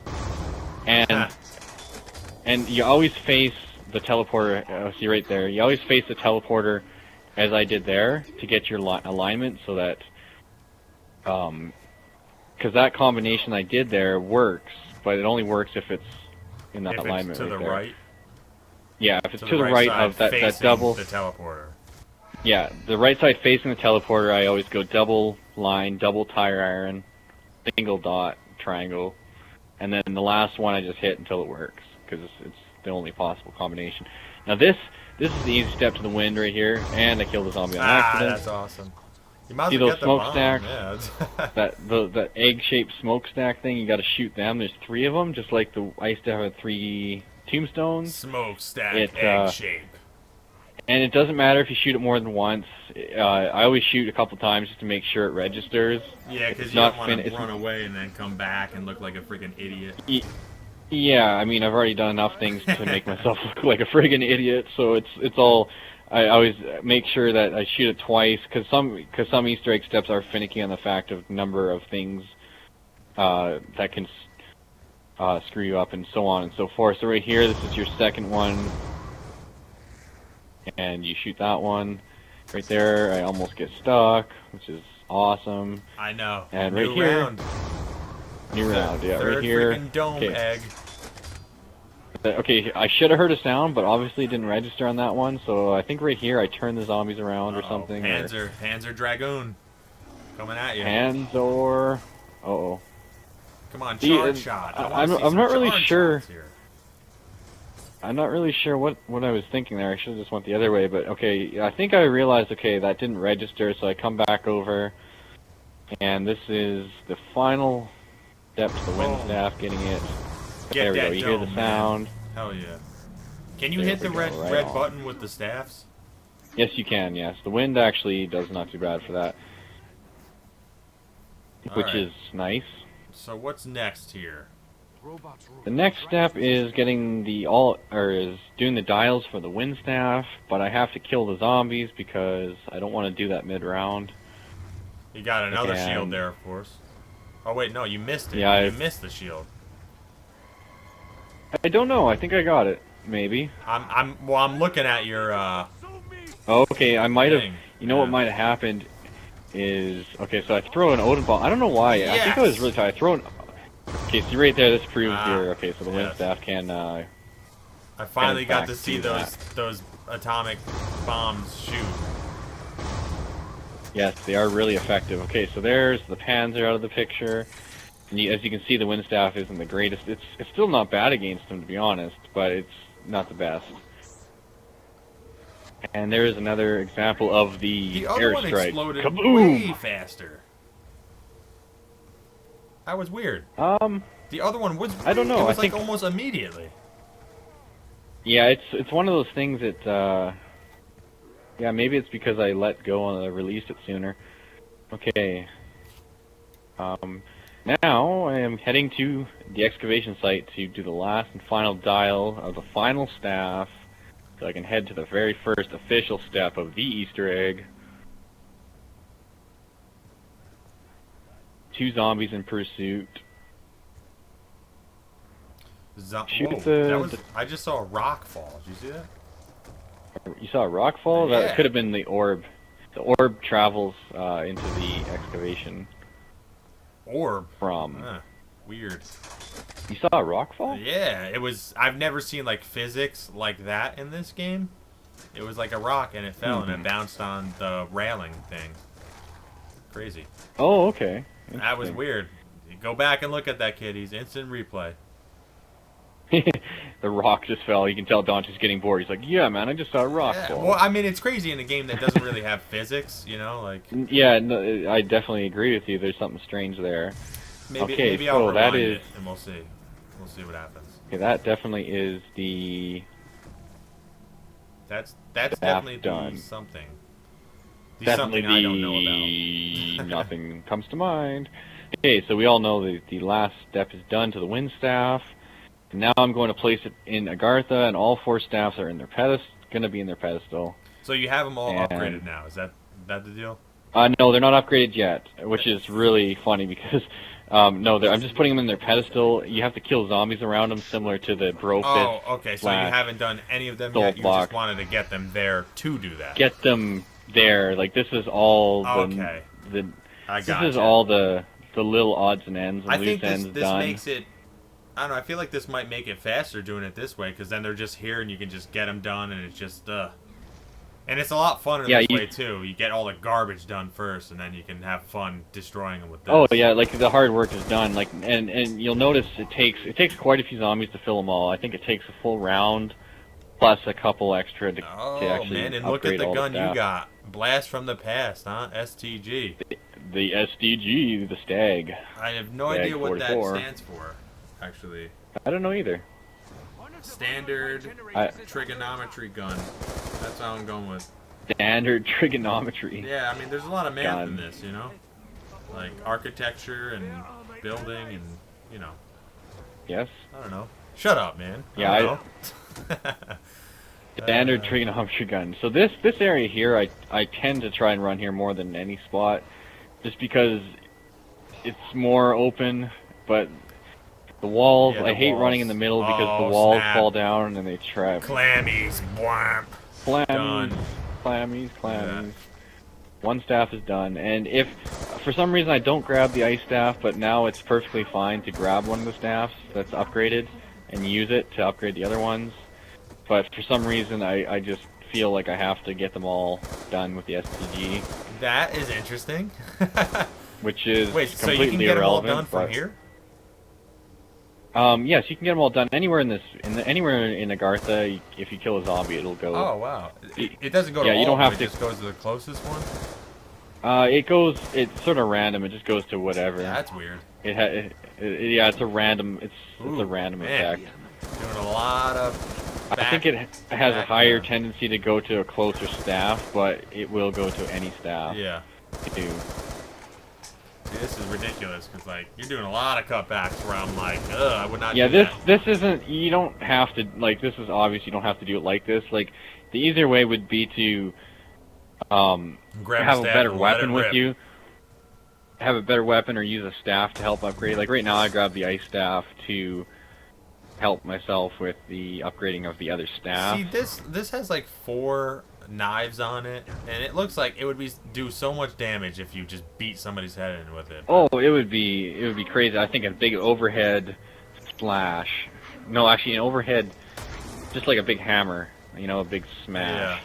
And you always face the teleporter. See right there. You always face the teleporter, as I did there, to get your alignment, so that, because that combination I did there works, but it only works if it's in that alignment to right the there. Right. Yeah, if it's to the right of that double. The teleporter. Yeah, the right side facing the teleporter, I always go double line, double tire iron, single dot, triangle, and then the last one I just hit until it works, because it's the only possible combination. Now this is the easy step to the wind right here, and I killed the zombie on accident. That's awesome. You might see those smokestacks? Yeah. that egg-shaped smokestack thing, you got to shoot them. There's 3 of them, just like I used to have 3 tombstones. Smokestack, egg shape. And it doesn't matter if you shoot it more than once. I always shoot a couple times just to make sure it registers. Yeah, because you don't want to run away and then come back and look like a freaking idiot. Yeah, I mean, I've already done enough things to make myself look like a friggin' idiot, so it's all... I always make sure that I shoot it twice, because some Easter egg steps are finicky on the fact of number of things that can screw you up, and so on and so forth. So right here, this is your second one. And you shoot that one. Right there, I almost get stuck, which is awesome. I know. And right here... New round, yeah, right here. Freaking dome egg. Okay, I should have heard a sound, but obviously it didn't register on that one, so I think right here I turned the zombies around or something. Panzer Dragoon. Coming at you. Panzer... Uh-oh. Come on, charge shot. I'm not really sure. I'm not really sure what I was thinking there. I should have just went the other way, but okay, I think I realized, okay, that didn't register, so I come back over, and this is the final step to the wind staff, getting it. There we go, you hear the sound. Hell yeah. Can you hit the red button with the staffs? Yes, you can, yes. The wind actually does not too bad for that. Which is nice. So what's next here? The next step is getting is doing the dials for the wind staff, but I have to kill the zombies because I don't want to do that mid-round. You got another shield there, of course. Oh wait, no, you missed it. Yeah, you missed the shield. I don't know. I think I got it. Maybe. I'm looking at your. Okay, I might have. You know what might have happened is so I throw an Odin ball. I don't know why. Yes. I think I was really tired. I throw an. Okay, so right there, this proves here. Okay, so the wind staff can. I finally got to see those atomic bombs shoot. Yes, they are really effective. Okay, so there's the Panzer out of the picture. And as you can see, the wind staff isn't the greatest. It's still not bad against them, to be honest, but it's not the best. And there is another example of the airstrike. The other one exploded way faster. That was weird. The other one was. I don't know. It was like almost immediately. Yeah, it's one of those things that. Yeah, maybe it's because I let go and I released it sooner. Okay. Now I am heading to the excavation site to do the last and final dial of the final staff, so I can head to the very first official step of the Easter egg. 2 zombies in pursuit. I just saw a rock fall. Did you see that? You saw a rock fall? Yeah. That could have been the orb. The orb travels into the excavation. Orb? From. Weird. You saw a rock fall? Yeah, it was. I've never seen like physics like that in this game. It was like a rock and it fell and it bounced on the railing thing. Crazy. Oh, okay. That was weird. Go back and look at that, kiddies. Instant replay. The rock just fell. You can tell Dante's getting bored. He's like, yeah, man, I just saw a rock fall. Well, I mean, it's crazy in a game that doesn't really have physics, you know? Like. Yeah, no, I definitely agree with you. There's something strange there. Maybe I'll rewind it, and we'll see. We'll see what happens. Okay, that definitely is the... That's definitely done. The something. The definitely something I don't know about. Nothing comes to mind. Okay, so we all know the last step is done to the wind staff. And now I'm going to place it in Agartha, and all 4 staffs are in their going to be in their pedestal. So you have them all upgraded now. Is that the deal? No, they're not upgraded yet, which is really funny because no, I'm just putting them in their pedestal. You have to kill zombies around them, similar to the Brofist. Oh, okay. So you haven't done any of them yet. You just wanted to get them there to do that. Get them there. Like this is all. Okay. This is all the little odds and ends and loose ends this done. Makes it. I don't know. I feel like this might make it faster doing it this way because then they're just here and you can just get them done and it's just. And it's a lot funner this way too. You get all the garbage done first, and then you can have fun destroying them with this. Oh yeah, like the hard work is done. Like and you'll notice it takes quite a few zombies to fill them all. I think it takes a full round, plus a couple extra to actually man! And look at the gun you got. Blast from the past, huh? STG. The STG, the Stag. I have no idea what that stands for. Actually. I don't know either. Standard trigonometry gun. That's how I'm going with. Standard trigonometry. Yeah, I mean, there's a lot of math in this, you know? Like architecture and building and, you know. Yes? I don't know. Shut up, man. Yeah, I know. Standard trigonometry gun. So this area here, I tend to try and run here more than any spot, just because it's more open, but the walls, I hate running in the middle because the walls fall down and they trap. Clammies, bwamp. Clammies. Yeah. 1 staff is done, and if for some reason I don't grab the ice staff, but now it's perfectly fine to grab one of the staffs that's upgraded and use it to upgrade the other ones. But for some reason, I just feel like I have to get them all done with the STG. That is interesting. Which is Wait, so you can completely get irrelevant. them all done from here? Yes, you can get them all done anywhere anywhere in Agartha. If you kill a zombie, it'll go. Oh wow! It doesn't go to yeah, all you don't of them, have to. It just goes to the closest one. It's sort of random. It just goes to whatever. Yeah, that's weird. Yeah, it's a random. It's a random man. effect. Doing a lot of. I think it has a higher tendency to go to a closer staff, but it will go to any staff. Yeah. Too. See, this is ridiculous because like you're doing a lot of cutbacks where I'm like, ugh, I would not. Yeah, do this isn't. You don't have to like. This is obvious. You don't have to do it like this. Like the easier way would be to have a better weapon with you. Have a better weapon or use a staff to help upgrade. Like right now, I grab the ice staff to help myself with the upgrading of the other staff. See, this has like 4 knives on it, and it looks like it would do so much damage if you just beat somebody's head in with it. Oh, it would be crazy. I think a big overhead slash. No, actually, an overhead, just like a big hammer. You know, a big smash. Yeah.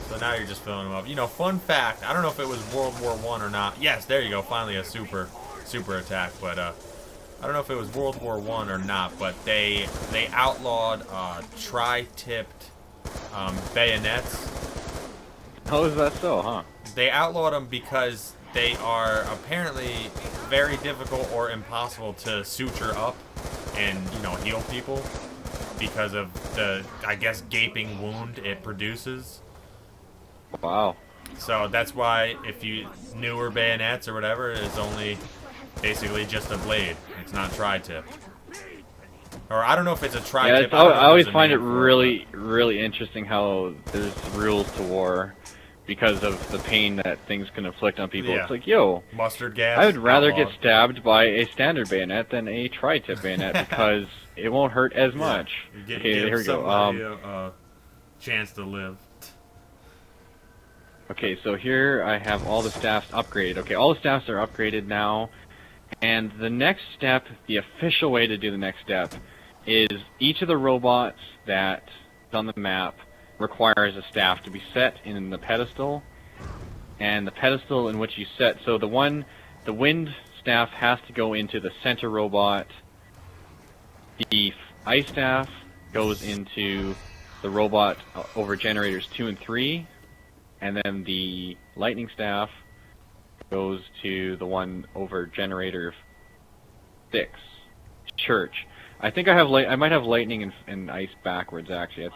So now you're just filling them up. You know, fun fact. I don't know if it was World War I or not. Yes, there you go. Finally, a super attack. But I don't know if it was World War I or not. But they outlawed tri-tipped bayonets. How is that so, huh? They outlawed them because they are apparently very difficult or impossible to suture up and, you know, heal people because of the, I guess, gaping wound it produces. Wow. So that's why if you newer bayonets or whatever, it's only basically just a blade. It's not tri-tipped. Or I don't know if it's a tri-tip. Yeah, I always find it really interesting how there's rules to war because of the pain that things can inflict on people. Yeah. It's like, yo, mustard gas. I would rather get stabbed by a standard bayonet than a tri-tip bayonet because it won't hurt as much. Okay, here we go. A chance to live. Okay, so here I have all the staffs upgraded. Okay, all the staffs are upgraded now. And the next step, the official way to do the next step, is each of the robots that's on the map requires a staff to be set in the pedestal. And the pedestal in which you set, so the wind staff has to go into the center robot. The ice staff goes into the robot over generators 2 and 3. And then the lightning staff goes to the one over generator 6, church. I think I might have lightning and ice backwards actually. I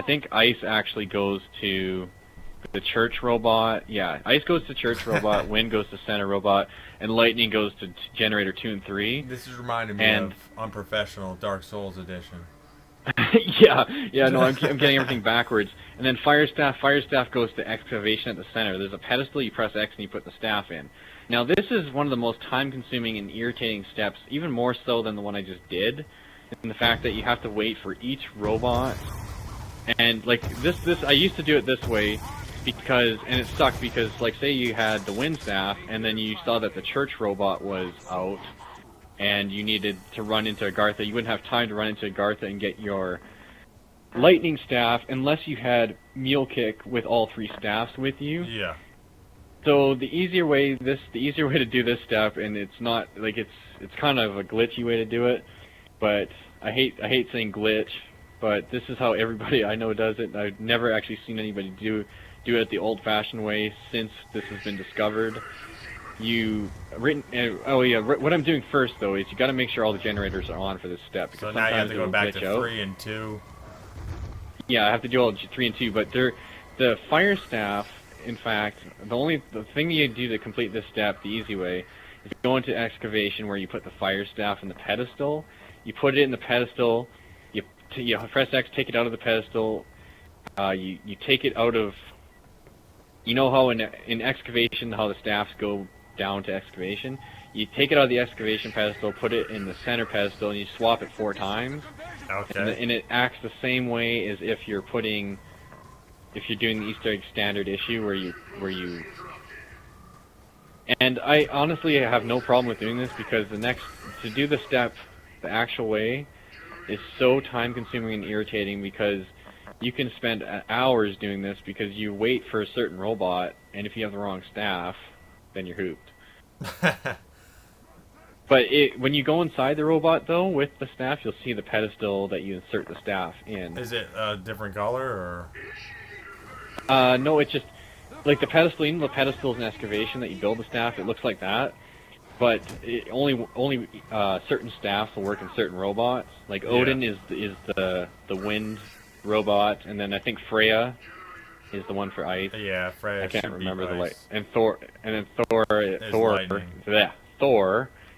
think ice actually goes to the church robot. Yeah, ice goes to church robot, wind goes to center robot, and lightning goes to generator 2 and 3. This is reminding me of Unprofessional Dark Souls edition. yeah, no, I'm getting everything backwards. And then fire staff goes to excavation at the center. There's a pedestal, you press X and you put the staff in. Now this is one of the most time-consuming and irritating steps, even more so than the one I just did, in the fact that you have to wait for each robot. And like this I used to do it this way because, and it sucked because, like, say you had the wind staff and then you saw that the church robot was out and you needed to run into Agartha. You wouldn't have time to run into Agartha and get your lightning staff unless you had Mule Kick with all 3 staffs with you. Yeah. So the easier way to do this step, and it's not like it's kind of a glitchy way to do it, but I hate saying glitch, but this is how everybody I know does it. I've never actually seen anybody do it the old-fashioned way since this has been discovered. What I'm doing first though is you got to make sure all the generators are on for this step. So now you have to go back to 3 and 2. Yeah, I have to do all 3 and 2, but the fire staff. In fact, the thing you do to complete this step, the easy way, is you go into excavation where you put the fire staff in the pedestal. You put it in the pedestal. You press X, take it out of the pedestal. You take it out of. You know how in excavation how the staffs go down to excavation. You take it out of the excavation pedestal, put it in the center pedestal, and you swap it 4 times. Okay. And it acts the same way as if you're doing the Easter egg standard issue where you. And I honestly have no problem with doing this because to do the step the actual way, is so time-consuming and irritating because you can spend hours doing this because you wait for a certain robot, and if you have the wrong staff, then you're hooped. But when you go inside the robot, though, with the staff, you'll see the pedestal that you insert the staff in. Is it a different color, or? No, it's just like the pedestal. Even the pedestal is an excavation that you build the staff. It looks like that, but only certain staffs will work in certain robots. Like Odin is the wind robot, and then I think Freya is the one for ice. Yeah, Freya. I can't remember the light. And Thor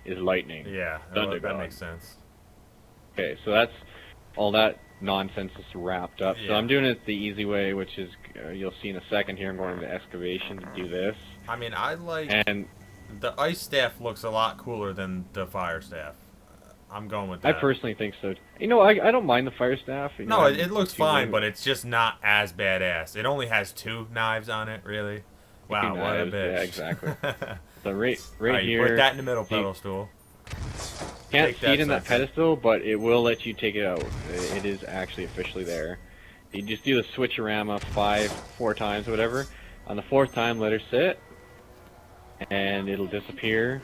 is lightning. Yeah, that makes sense. Okay, so that's all that nonsense is wrapped up. Yeah. So I'm doing it the easy way, which is you'll see in a second here. I'm going into excavation to do this. I mean, the ice staff looks a lot cooler than the fire staff. I'm going with that. I personally think so. You know, I don't mind the fire staff. No, it looks fine, but it's just not as badass. It only has 2 knives on it, really. Wow, what a bitch. Yeah, exactly. So right here. You put that in the middle pedestal. Can't see it in that pedestal, but it will let you take it out. It is actually officially there. You just do the switcherama 4 times, whatever. On the 4th time, let her sit, and it'll disappear.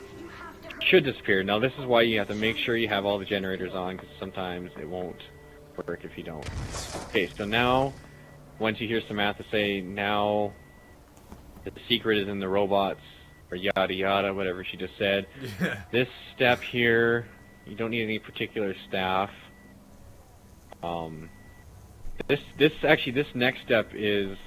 Should disappear. Now this is why you have to make sure you have all the generators on, because sometimes it won't work if you don't. Okay, so now, once you hear Samantha say, now the secret is in the robots, or yada yada, whatever she just said. Yeah. This step here, you don't need any particular staff. This next step is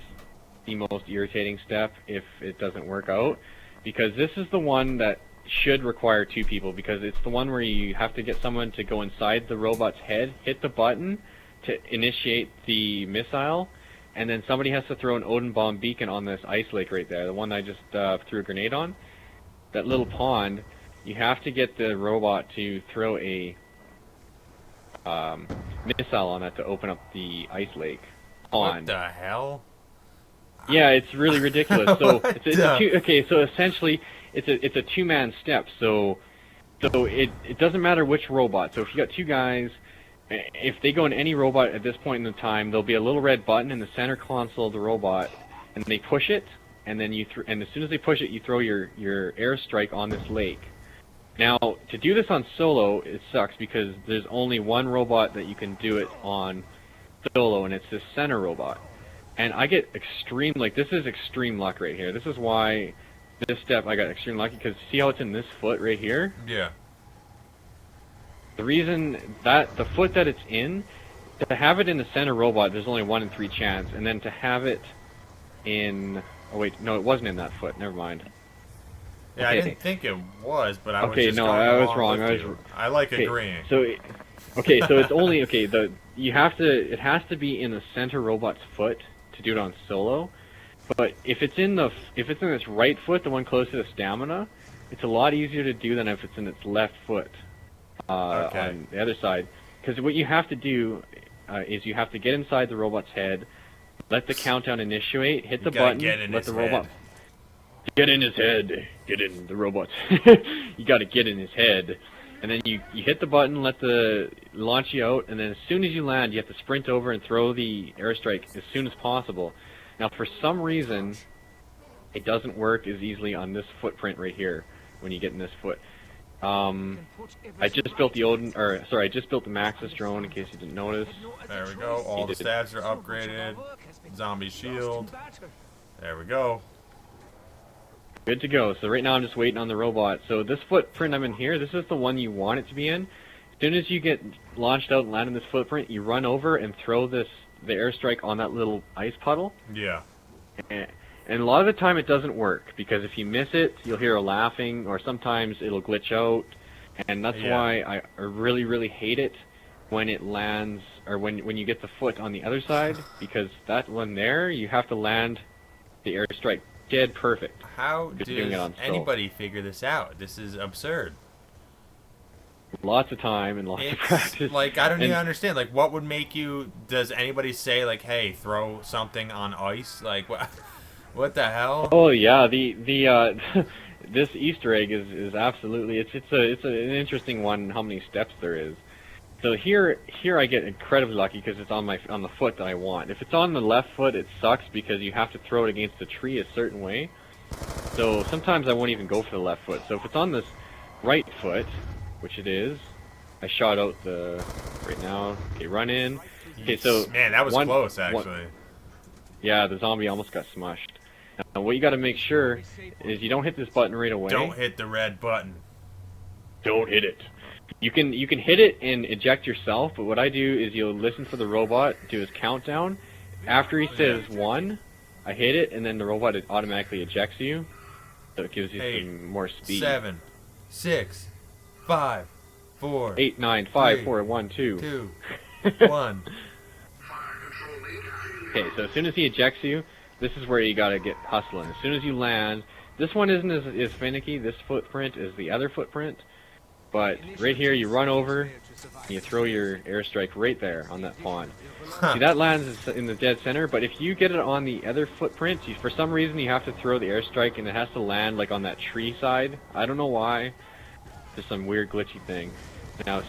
the most irritating step if it doesn't work out, because this is the one that should require 2 people, because it's the one where you have to get someone to go inside the robot's head, hit the button to initiate the missile, and then somebody has to throw an Odin bomb beacon on this ice lake right there, the one I just threw a grenade on. That little pond, you have to get the robot to throw a missile on that to open up the ice lake pond. What the hell? Yeah, it's really ridiculous. So so essentially it's a 2-man step. So it doesn't matter which robot. So if you got 2 guys, if they go in any robot at this point in the time, there'll be a little red button in the center console of the robot, and they push it, and then and as soon as they push it, you throw your airstrike on this lake. Now, to do this on solo, it sucks because there's only one robot that you can do it on solo, and it's this center robot. And I get extreme, this is extreme luck right here. This is why this step I got extreme lucky, because see how it's in this foot right here? Yeah. The reason that the foot that it's in, to have it in the center robot, there's only 1 in 3 chance, and then to have it in, oh wait, no, it wasn't in that foot. Never mind. Yeah, okay. I didn't think it was, but I was just going I was wrong. I like agreeing. So, so it's only it has to be in the center robot's foot to do it on solo. But if it's in its right foot, the one close to the stamina, it's a lot easier to do than if it's in its left foot. On the other side, because what you have to do is you have to get inside the robot's head, let the countdown initiate, hit the button, let the robot get in his head, get in the robot. You got to get in his head, and then you hit the button, let the launch you out, and then as soon as you land, you have to sprint over and throw the airstrike as soon as possible. Now, for some reason, it doesn't work as easily on this footprint right here when you get in this foot. I just built the I just built the Maxis drone in case you didn't notice. There we go. All the stats are upgraded. Zombie shield. There we go. Good to go. So right now I'm just waiting on the robot. So this footprint I'm in here, this is the one you want it to be in. As soon as you get launched out and land in this footprint, you run over and throw the airstrike on that little ice puddle. Yeah. And a lot of the time it doesn't work, because if you miss it, you'll hear a laughing, or sometimes it'll glitch out, and that's why I really, really hate it when it lands, or when you get the foot on the other side, because that one there, you have to land the airstrike dead perfect. How does anybody figure this out? This is absurd. Lots of time and lots of practice. I don't even understand. What would make you? Does anybody say hey, throw something on ice? What? What the hell? Oh yeah, this Easter egg is absolutely it's an interesting one. How many steps there is? So here I get incredibly lucky because it's on the foot that I want. If it's on the left foot, it sucks because you have to throw it against the tree a certain way. So sometimes I won't even go for the left foot. So if it's on this right foot, which it is, I shot out the right now. Okay, run in. Okay, so man, that was close actually. Yeah, the zombie almost got smushed. Now, what you got to make sure is you don't hit this button right away. Don't hit the red button. Don't hit it. You can hit it and eject yourself, but what I do is you'll listen for the robot do his countdown. After he says 1, I hit it, and then the robot automatically ejects you, so it gives you 8, some more speed. 7, 6, 5, 4, 8, 9, 5, 3, 4, 1, 2. 2, 1. Okay, so as soon as he ejects you, this is where you gotta get hustling. As soon as you land, this one isn't as finicky. This footprint is the other footprint. But right here, you run over, and you throw your airstrike right there on that pond. See, that lands in the dead center, but if you get it on the other footprint, for some reason you have to throw the airstrike, and it has to land like on that tree side. I don't know why. Just some weird glitchy thing. Now,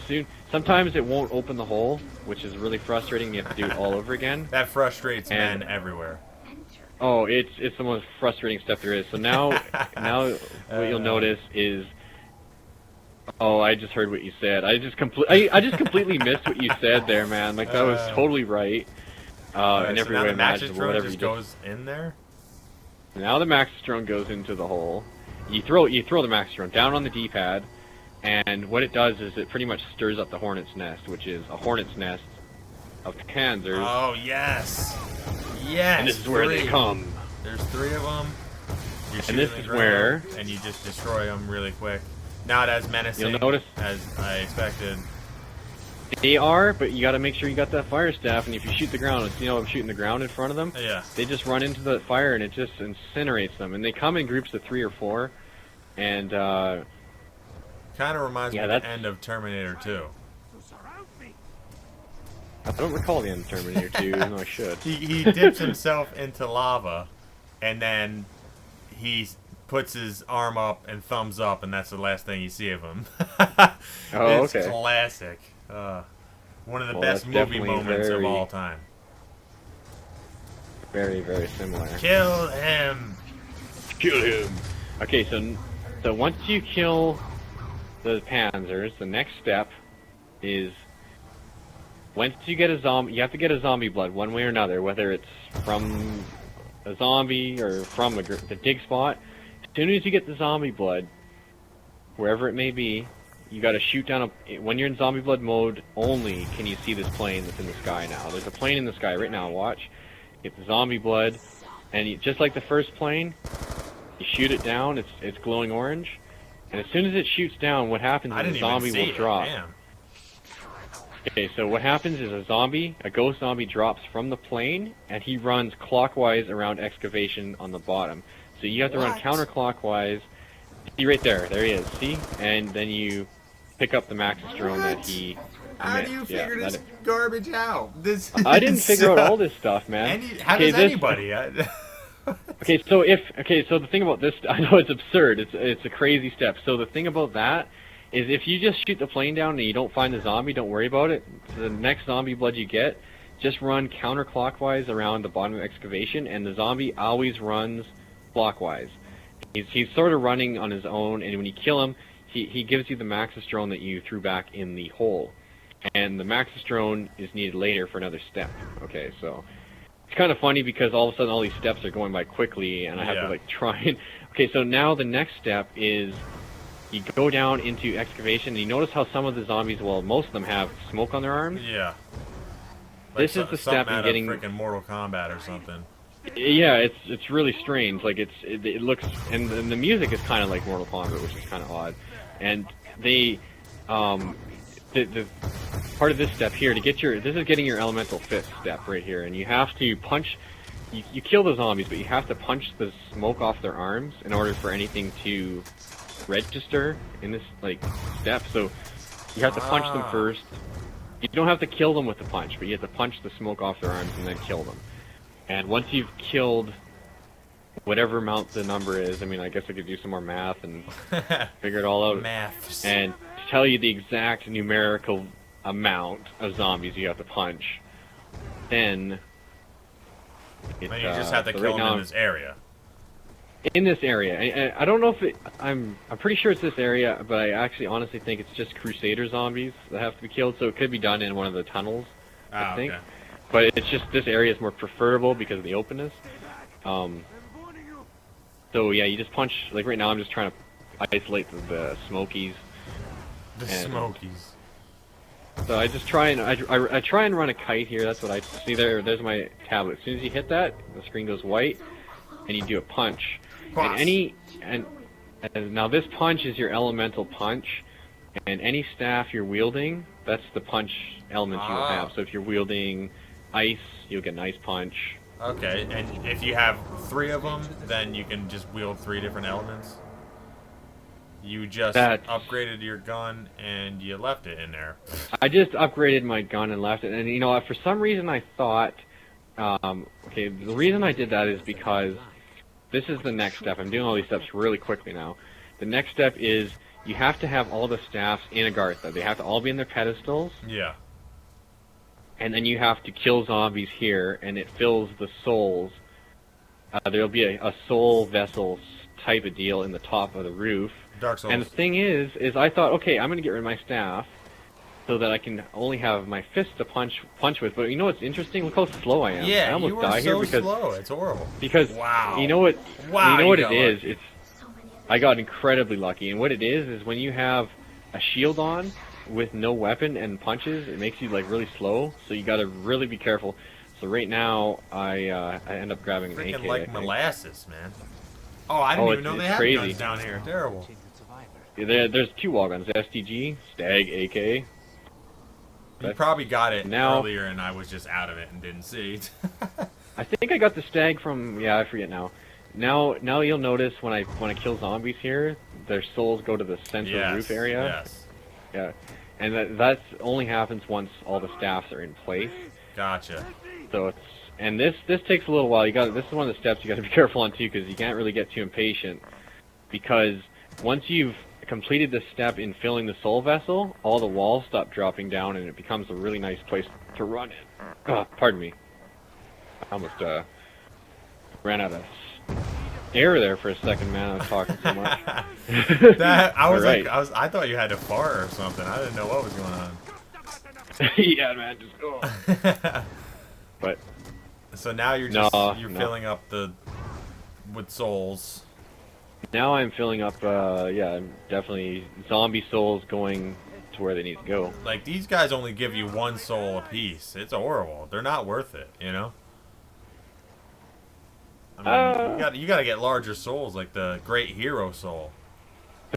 sometimes it won't open the hole, which is really frustrating. You have to do it all over again. That frustrates men everywhere. Oh, it's the most frustrating stuff there is. So now what you'll notice is... Oh, I just heard what you said. I just completely missed what you said there, man. Like, that was totally right. In every way imaginable. Whatever you goes in there. Now the Maxis goes into the hole. You throw the Maxis down on the D-pad, and what it does is it pretty much stirs up the hornet's nest, which is a hornet's nest of panzers. Oh yes, yes. And this is where they come. There's 3 of them. And this is where, and you just destroy them really quick. Not as menacing as I expected. They are, but you gotta make sure you got that fire staff, and if you shoot the ground, I'm shooting the ground in front of them. Yeah. They just run into the fire and it just incinerates them. And they come in groups of 3 or 4, and kind of reminds me of the end of Terminator 2. I don't recall the end of Terminator 2, even though I should. He dips himself into lava, and then he puts his arm up and thumbs up, and that's the last thing you see of him. It's classic. One of the best movie moments of all time. Very, very similar. Kill him! Kill him! Okay, so once you kill the panzers, the next step is... Once you get a zombie, you have to get a zombie blood one way or another, whether it's from a zombie or from the dig spot. As soon as you get the zombie blood, wherever it may be, you got to shoot down when you're in zombie blood mode only can you see this plane that's in the sky now. There's a plane in the sky right now, watch. Get the zombie blood, and just like the first plane, you shoot it down, it's glowing orange, and as soon as it shoots down, what happens is the zombie will drop. Damn. Okay, so what happens is a ghost zombie drops from the plane, and he runs clockwise around excavation on the bottom. So you have to run counterclockwise. See right there, there he is, see? And then you pick up the Maxis drone that he How do you figure this garbage out? I didn't figure out all this stuff, man. How does anybody? Okay, so the thing about this, I know it's absurd, it's a crazy step. So the thing about that is if you just shoot the plane down and you don't find the zombie, don't worry about it. The next zombie blood you get, just run counterclockwise around the bottom of excavation, and the zombie always runs clockwise. He's sort of running on his own, and when you kill him, he gives you the Maxis drone that you threw back in the hole. And the Maxis drone is needed later for another step. Okay, so it's kind of funny because all of a sudden all these steps are going by quickly, and I have to like try and... Okay, so now the next step is you go down into excavation, and you notice how some of the zombies, well, most of them have smoke on their arms. Yeah. Like this is the step in getting freaking Mortal Kombat or something. Yeah, it's really strange. Like it looks, and the music is kind of like Mortal Kombat, which is kind of odd. And the part of this step here to get this is getting your elemental fist step right here, and you have to punch. You kill the zombies, but you have to punch the smoke off their arms in order for anything to register in this step. So you have to punch them first. You don't have to kill them with the punch, but you have to punch the smoke off their arms and then kill them. And once you've killed whatever amount the number is, I mean, I guess I could do some more math and figure it all out. Maths. And to tell you the exact numerical amount of zombies you have to punch, then you just have to so kill right them now, in this area. in this area. I don't know if I'm pretty sure it's this area, but I actually honestly think it's just Crusader zombies that have to be killed, so it could be done in one of the tunnels, I think. Okay. But it's just this area is more preferable because of the openness. So yeah, you just punch, like right now I'm just trying to isolate the Smokies. The Smokies. So I just try and I try and run a kite here. That's what I see there. There's my tablet. As soon as you hit that, the screen goes white, and you do a punch. And now this punch is your elemental punch, and any staff you're wielding, that's the punch element you will have. So if you're wielding ice, you'll get an ice punch. Okay, and if you have 3 of them, then you can just wield 3 different elements. You just upgraded your gun and you left it in there. I just upgraded my gun and left it, and you know, for some reason I thought, okay, the reason I did that is because this is the next step. I'm doing all these steps really quickly now. The next step is you have to have all the staffs in Agartha. They have to all be in their pedestals. Yeah. And then you have to kill zombies here, and it fills the souls. There'll be a soul vessel type of deal in the top of the roof. Dark Souls. And the thing is I thought, okay, I'm going to get rid of my staff so that I can only have my fist to punch with. But you know what's interesting? Look how slow I am. Yeah, I almost die here because slow. It's horrible. Because you know what? Wow, you know what it is? I got incredibly lucky, and what it is when you have a shield on with no weapon and punches, it makes you like really slow. So you got to really be careful. So right now, I end up grabbing an AK. Freaking like molasses, man. Oh, I didn't even know they had guns down here. Terrible. Yeah, there's 2 wall guns: STG, Stag, AK. You probably got it now, earlier, and I was just out of it and didn't see it. I think I got the Stag from I forget now. Now you'll notice when I kill zombies here, their souls go to the central roof area. Yes. Yeah, and that only happens once all the staffs are in place. Gotcha. So this takes a little while. This is one of the steps you got to be careful on too, because you can't really get too impatient. Because once you've completed the step in filling the soul vessel, all the walls stop dropping down, and it becomes a really nice place to run in. Pardon me. I almost ran out of air there for a second, man. I was talking so much. I thought you had to fart or something. I didn't know what was going on. Yeah, man, just go. But so now you're filling up with souls. Now I'm filling up. I'm definitely zombie souls going to where they need to go. Like these guys only give you 1 soul apiece. It's horrible. They're not worth it, you know. I mean, you gotta get larger souls, like the Great Hero Soul.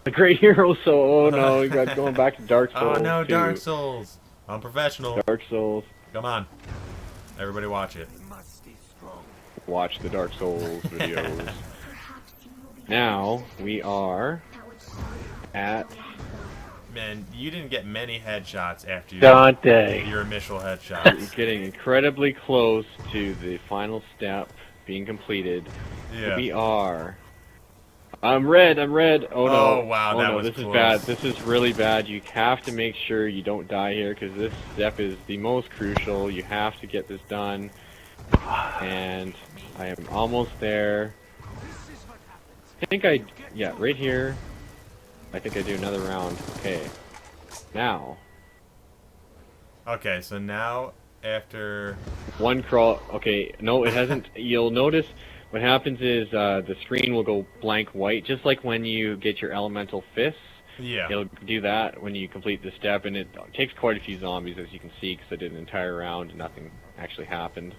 The Great Hero Soul. Oh no, we got going back to Dark Souls. Oh no, Dark Souls. I'm professional. Dark Souls. Come on, everybody, watch it. Watch the Dark Souls videos. Now we are at. Man, you didn't get many headshots after your initial headshots. You're getting incredibly close to the final step being completed. Yeah. We are. I'm red. Oh no. Oh wow, oh that no, was this close. is bad. This is really bad. You have to make sure you don't die here because this step is the most crucial. You have to get this done. And I am almost there. I think right here. I think I do another round. Okay. Now. Okay, so now after 1 crawl. Okay, no, it hasn't. You'll notice what happens is the screen will go blank white, just like when you get your elemental fists. Yeah. It'll do that when you complete the step, and it takes quite a few zombies, as you can see, because I did an entire round and nothing actually happened.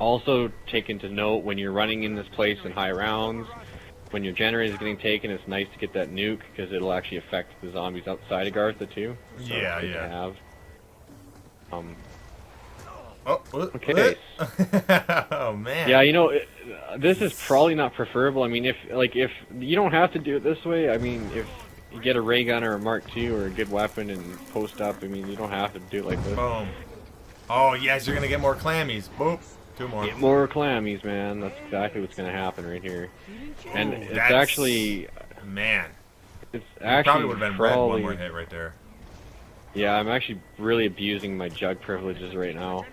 Also, take into note when you're running in this place in high rounds, when your generator is getting taken, it's nice to get that nuke because it'll actually affect the zombies outside of Gartha too. So yeah. To have. Okay. Oh man. Yeah, you know, this is probably not preferable. I mean, if you don't have to do it this way. I mean, if you get a ray gun or a Mark II or a good weapon and post up, I mean, you don't have to do it like this. Boom. Oh yes, you're gonna get more clammies. Boop. 2 more. Get more clammies, man. That's exactly what's gonna happen right here. And it's actually, man. it's actually Probably would have been red 1 more hit right there. Yeah, I'm actually really abusing my jug privileges right now.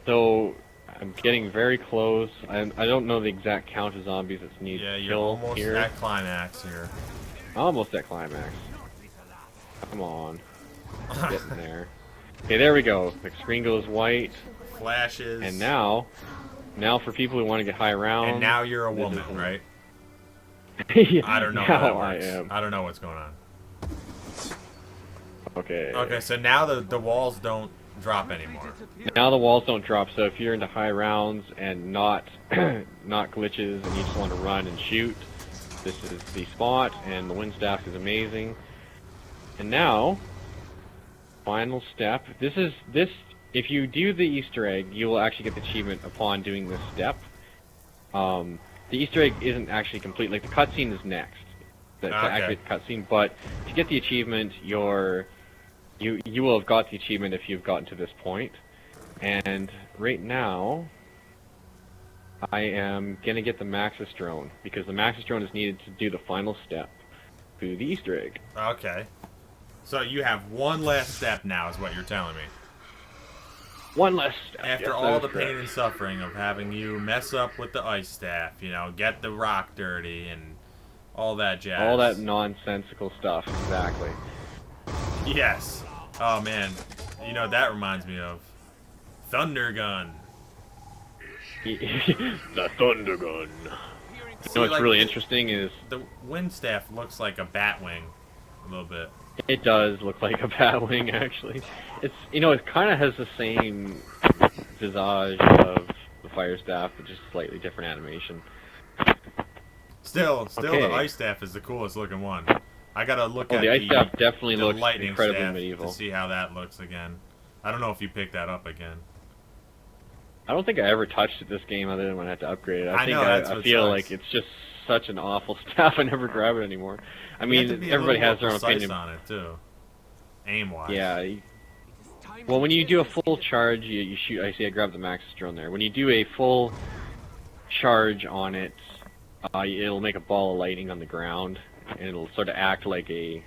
So I'm getting very close. I don't know the exact count of zombies that's needed Yeah, to you're kill almost here. at climax here. Almost at climax. Come on. Getting there. Okay, there we go. The screen goes white. Flashes. And now for people who want to get high rounds... And now you're a woman, right? Yeah, I don't know how that works. I am. I don't know what's going on. Okay. Okay, so now the walls don't drop anymore. Now the walls don't drop, so if you're into high rounds and not not glitches and you just want to run and shoot, this is the spot, and the wind staff is amazing. And now, final step. If you do the Easter egg, you will actually get the achievement upon doing this step. The Easter egg isn't actually complete. Like, the cutscene is next. To activate the cutscene, but to get the achievement, you will have got the achievement if you've gotten to this point. And right now, I am gonna get the Maxis drone, because the Maxis drone is needed to do the final step to the Easter egg. Okay. So you have one last step now, is what you're telling me. One last step. After all the pain and suffering of having you mess up with the ice staff, you know, get the rock dirty and all that jazz. All that nonsensical stuff, exactly. Yes. Oh man, you know that reminds me of Thunder Gun. The Thunder Gun. You know what's really interesting is the wind staff looks like a bat wing, a little bit. It does look like a bat wing, actually. It's, you know, it kind of has the same visage of the fire staff, but just slightly different animation. Still, okay. The ice staff is the coolest looking one. I gotta look at the ice staff definitely the looks lightning incredibly staff medieval. to see how that looks again. I don't know if you picked that up again. I don't think I ever touched it this game other than when I had to upgrade it. I feel like it's just such an awful staff. I never grab it anymore. I mean, everybody has their own opinion on it too, aim-wise. Yeah. Well, when you do a full charge, you shoot. I grabbed the Maxis drone there. When you do a full charge on it, it'll make a ball of lightning on the ground, and it'll sort of act like a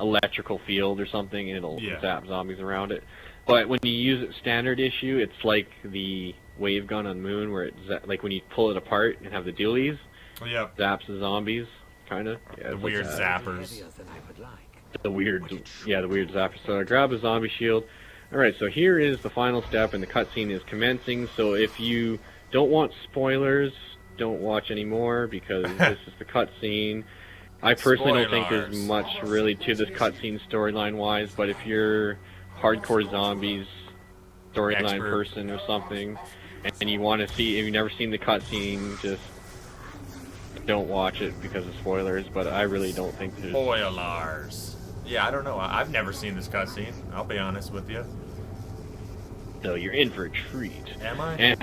electrical field or something, and it'll zap zombies around it. But when you use it standard issue, it's like the wave gun on Moon, where it's like when you pull it apart and have the dualies, zaps the zombies, kind of. Yeah, the weird zappers. The weird zappers. So I grab a zombie shield. Alright, so here is the final step, and the cutscene is commencing. So if you don't want spoilers, don't watch anymore, because this is the cutscene. I personally don't think there's much really to this cutscene storyline-wise, but if you're hardcore zombies storyline person or something, and you want to see, if you've never seen the cutscene, just don't watch it because of spoilers. But I really don't think there's spoilers. Yeah, I don't know. I've never seen this cutscene. I'll be honest with you. So you're in for a treat. Am I?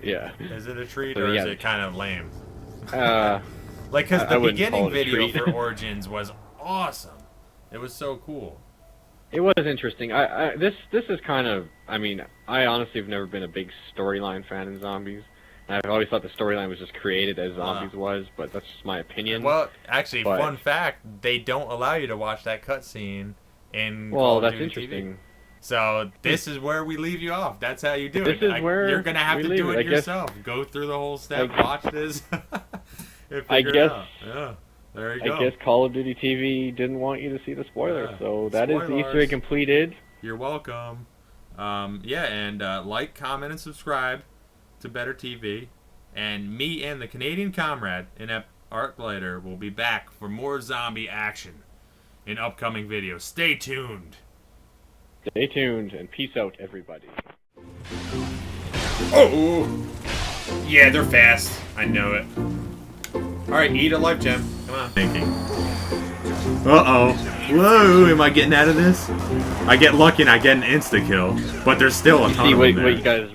Yeah. Is it a treat, or is it kind of lame? Like, because the beginning video for Origins was awesome. It was so cool. It was interesting. This is kind of, I mean, I honestly have never been a big storyline fan in zombies. I've always thought the storyline was just created as zombies was, but that's just my opinion. Well, actually, fun fact, they don't allow you to watch that cutscene in Call of Duty interesting. TV. So this is where we leave you off. That's how you do it. This is where you're gonna have to do it yourself. Go through the whole step, watch this, and figure it out. Yeah. There you go. I guess Call of Duty TV didn't want you to see the spoilers, so that is the Easter egg completed. You're welcome. Yeah, and like, comment, and subscribe to Better TV. And me and the Canadian comrade, IneptArcLighter, will be back for more zombie action in upcoming videos. Stay tuned. Stay tuned, and peace out, everybody. Oh! Yeah, they're fast. I know it. Alright, eat a life gem. Come on. Thinking. Uh-oh. Whoa, am I getting out of this? I get lucky and I get an insta-kill, but there's still a ton of them there. What you guys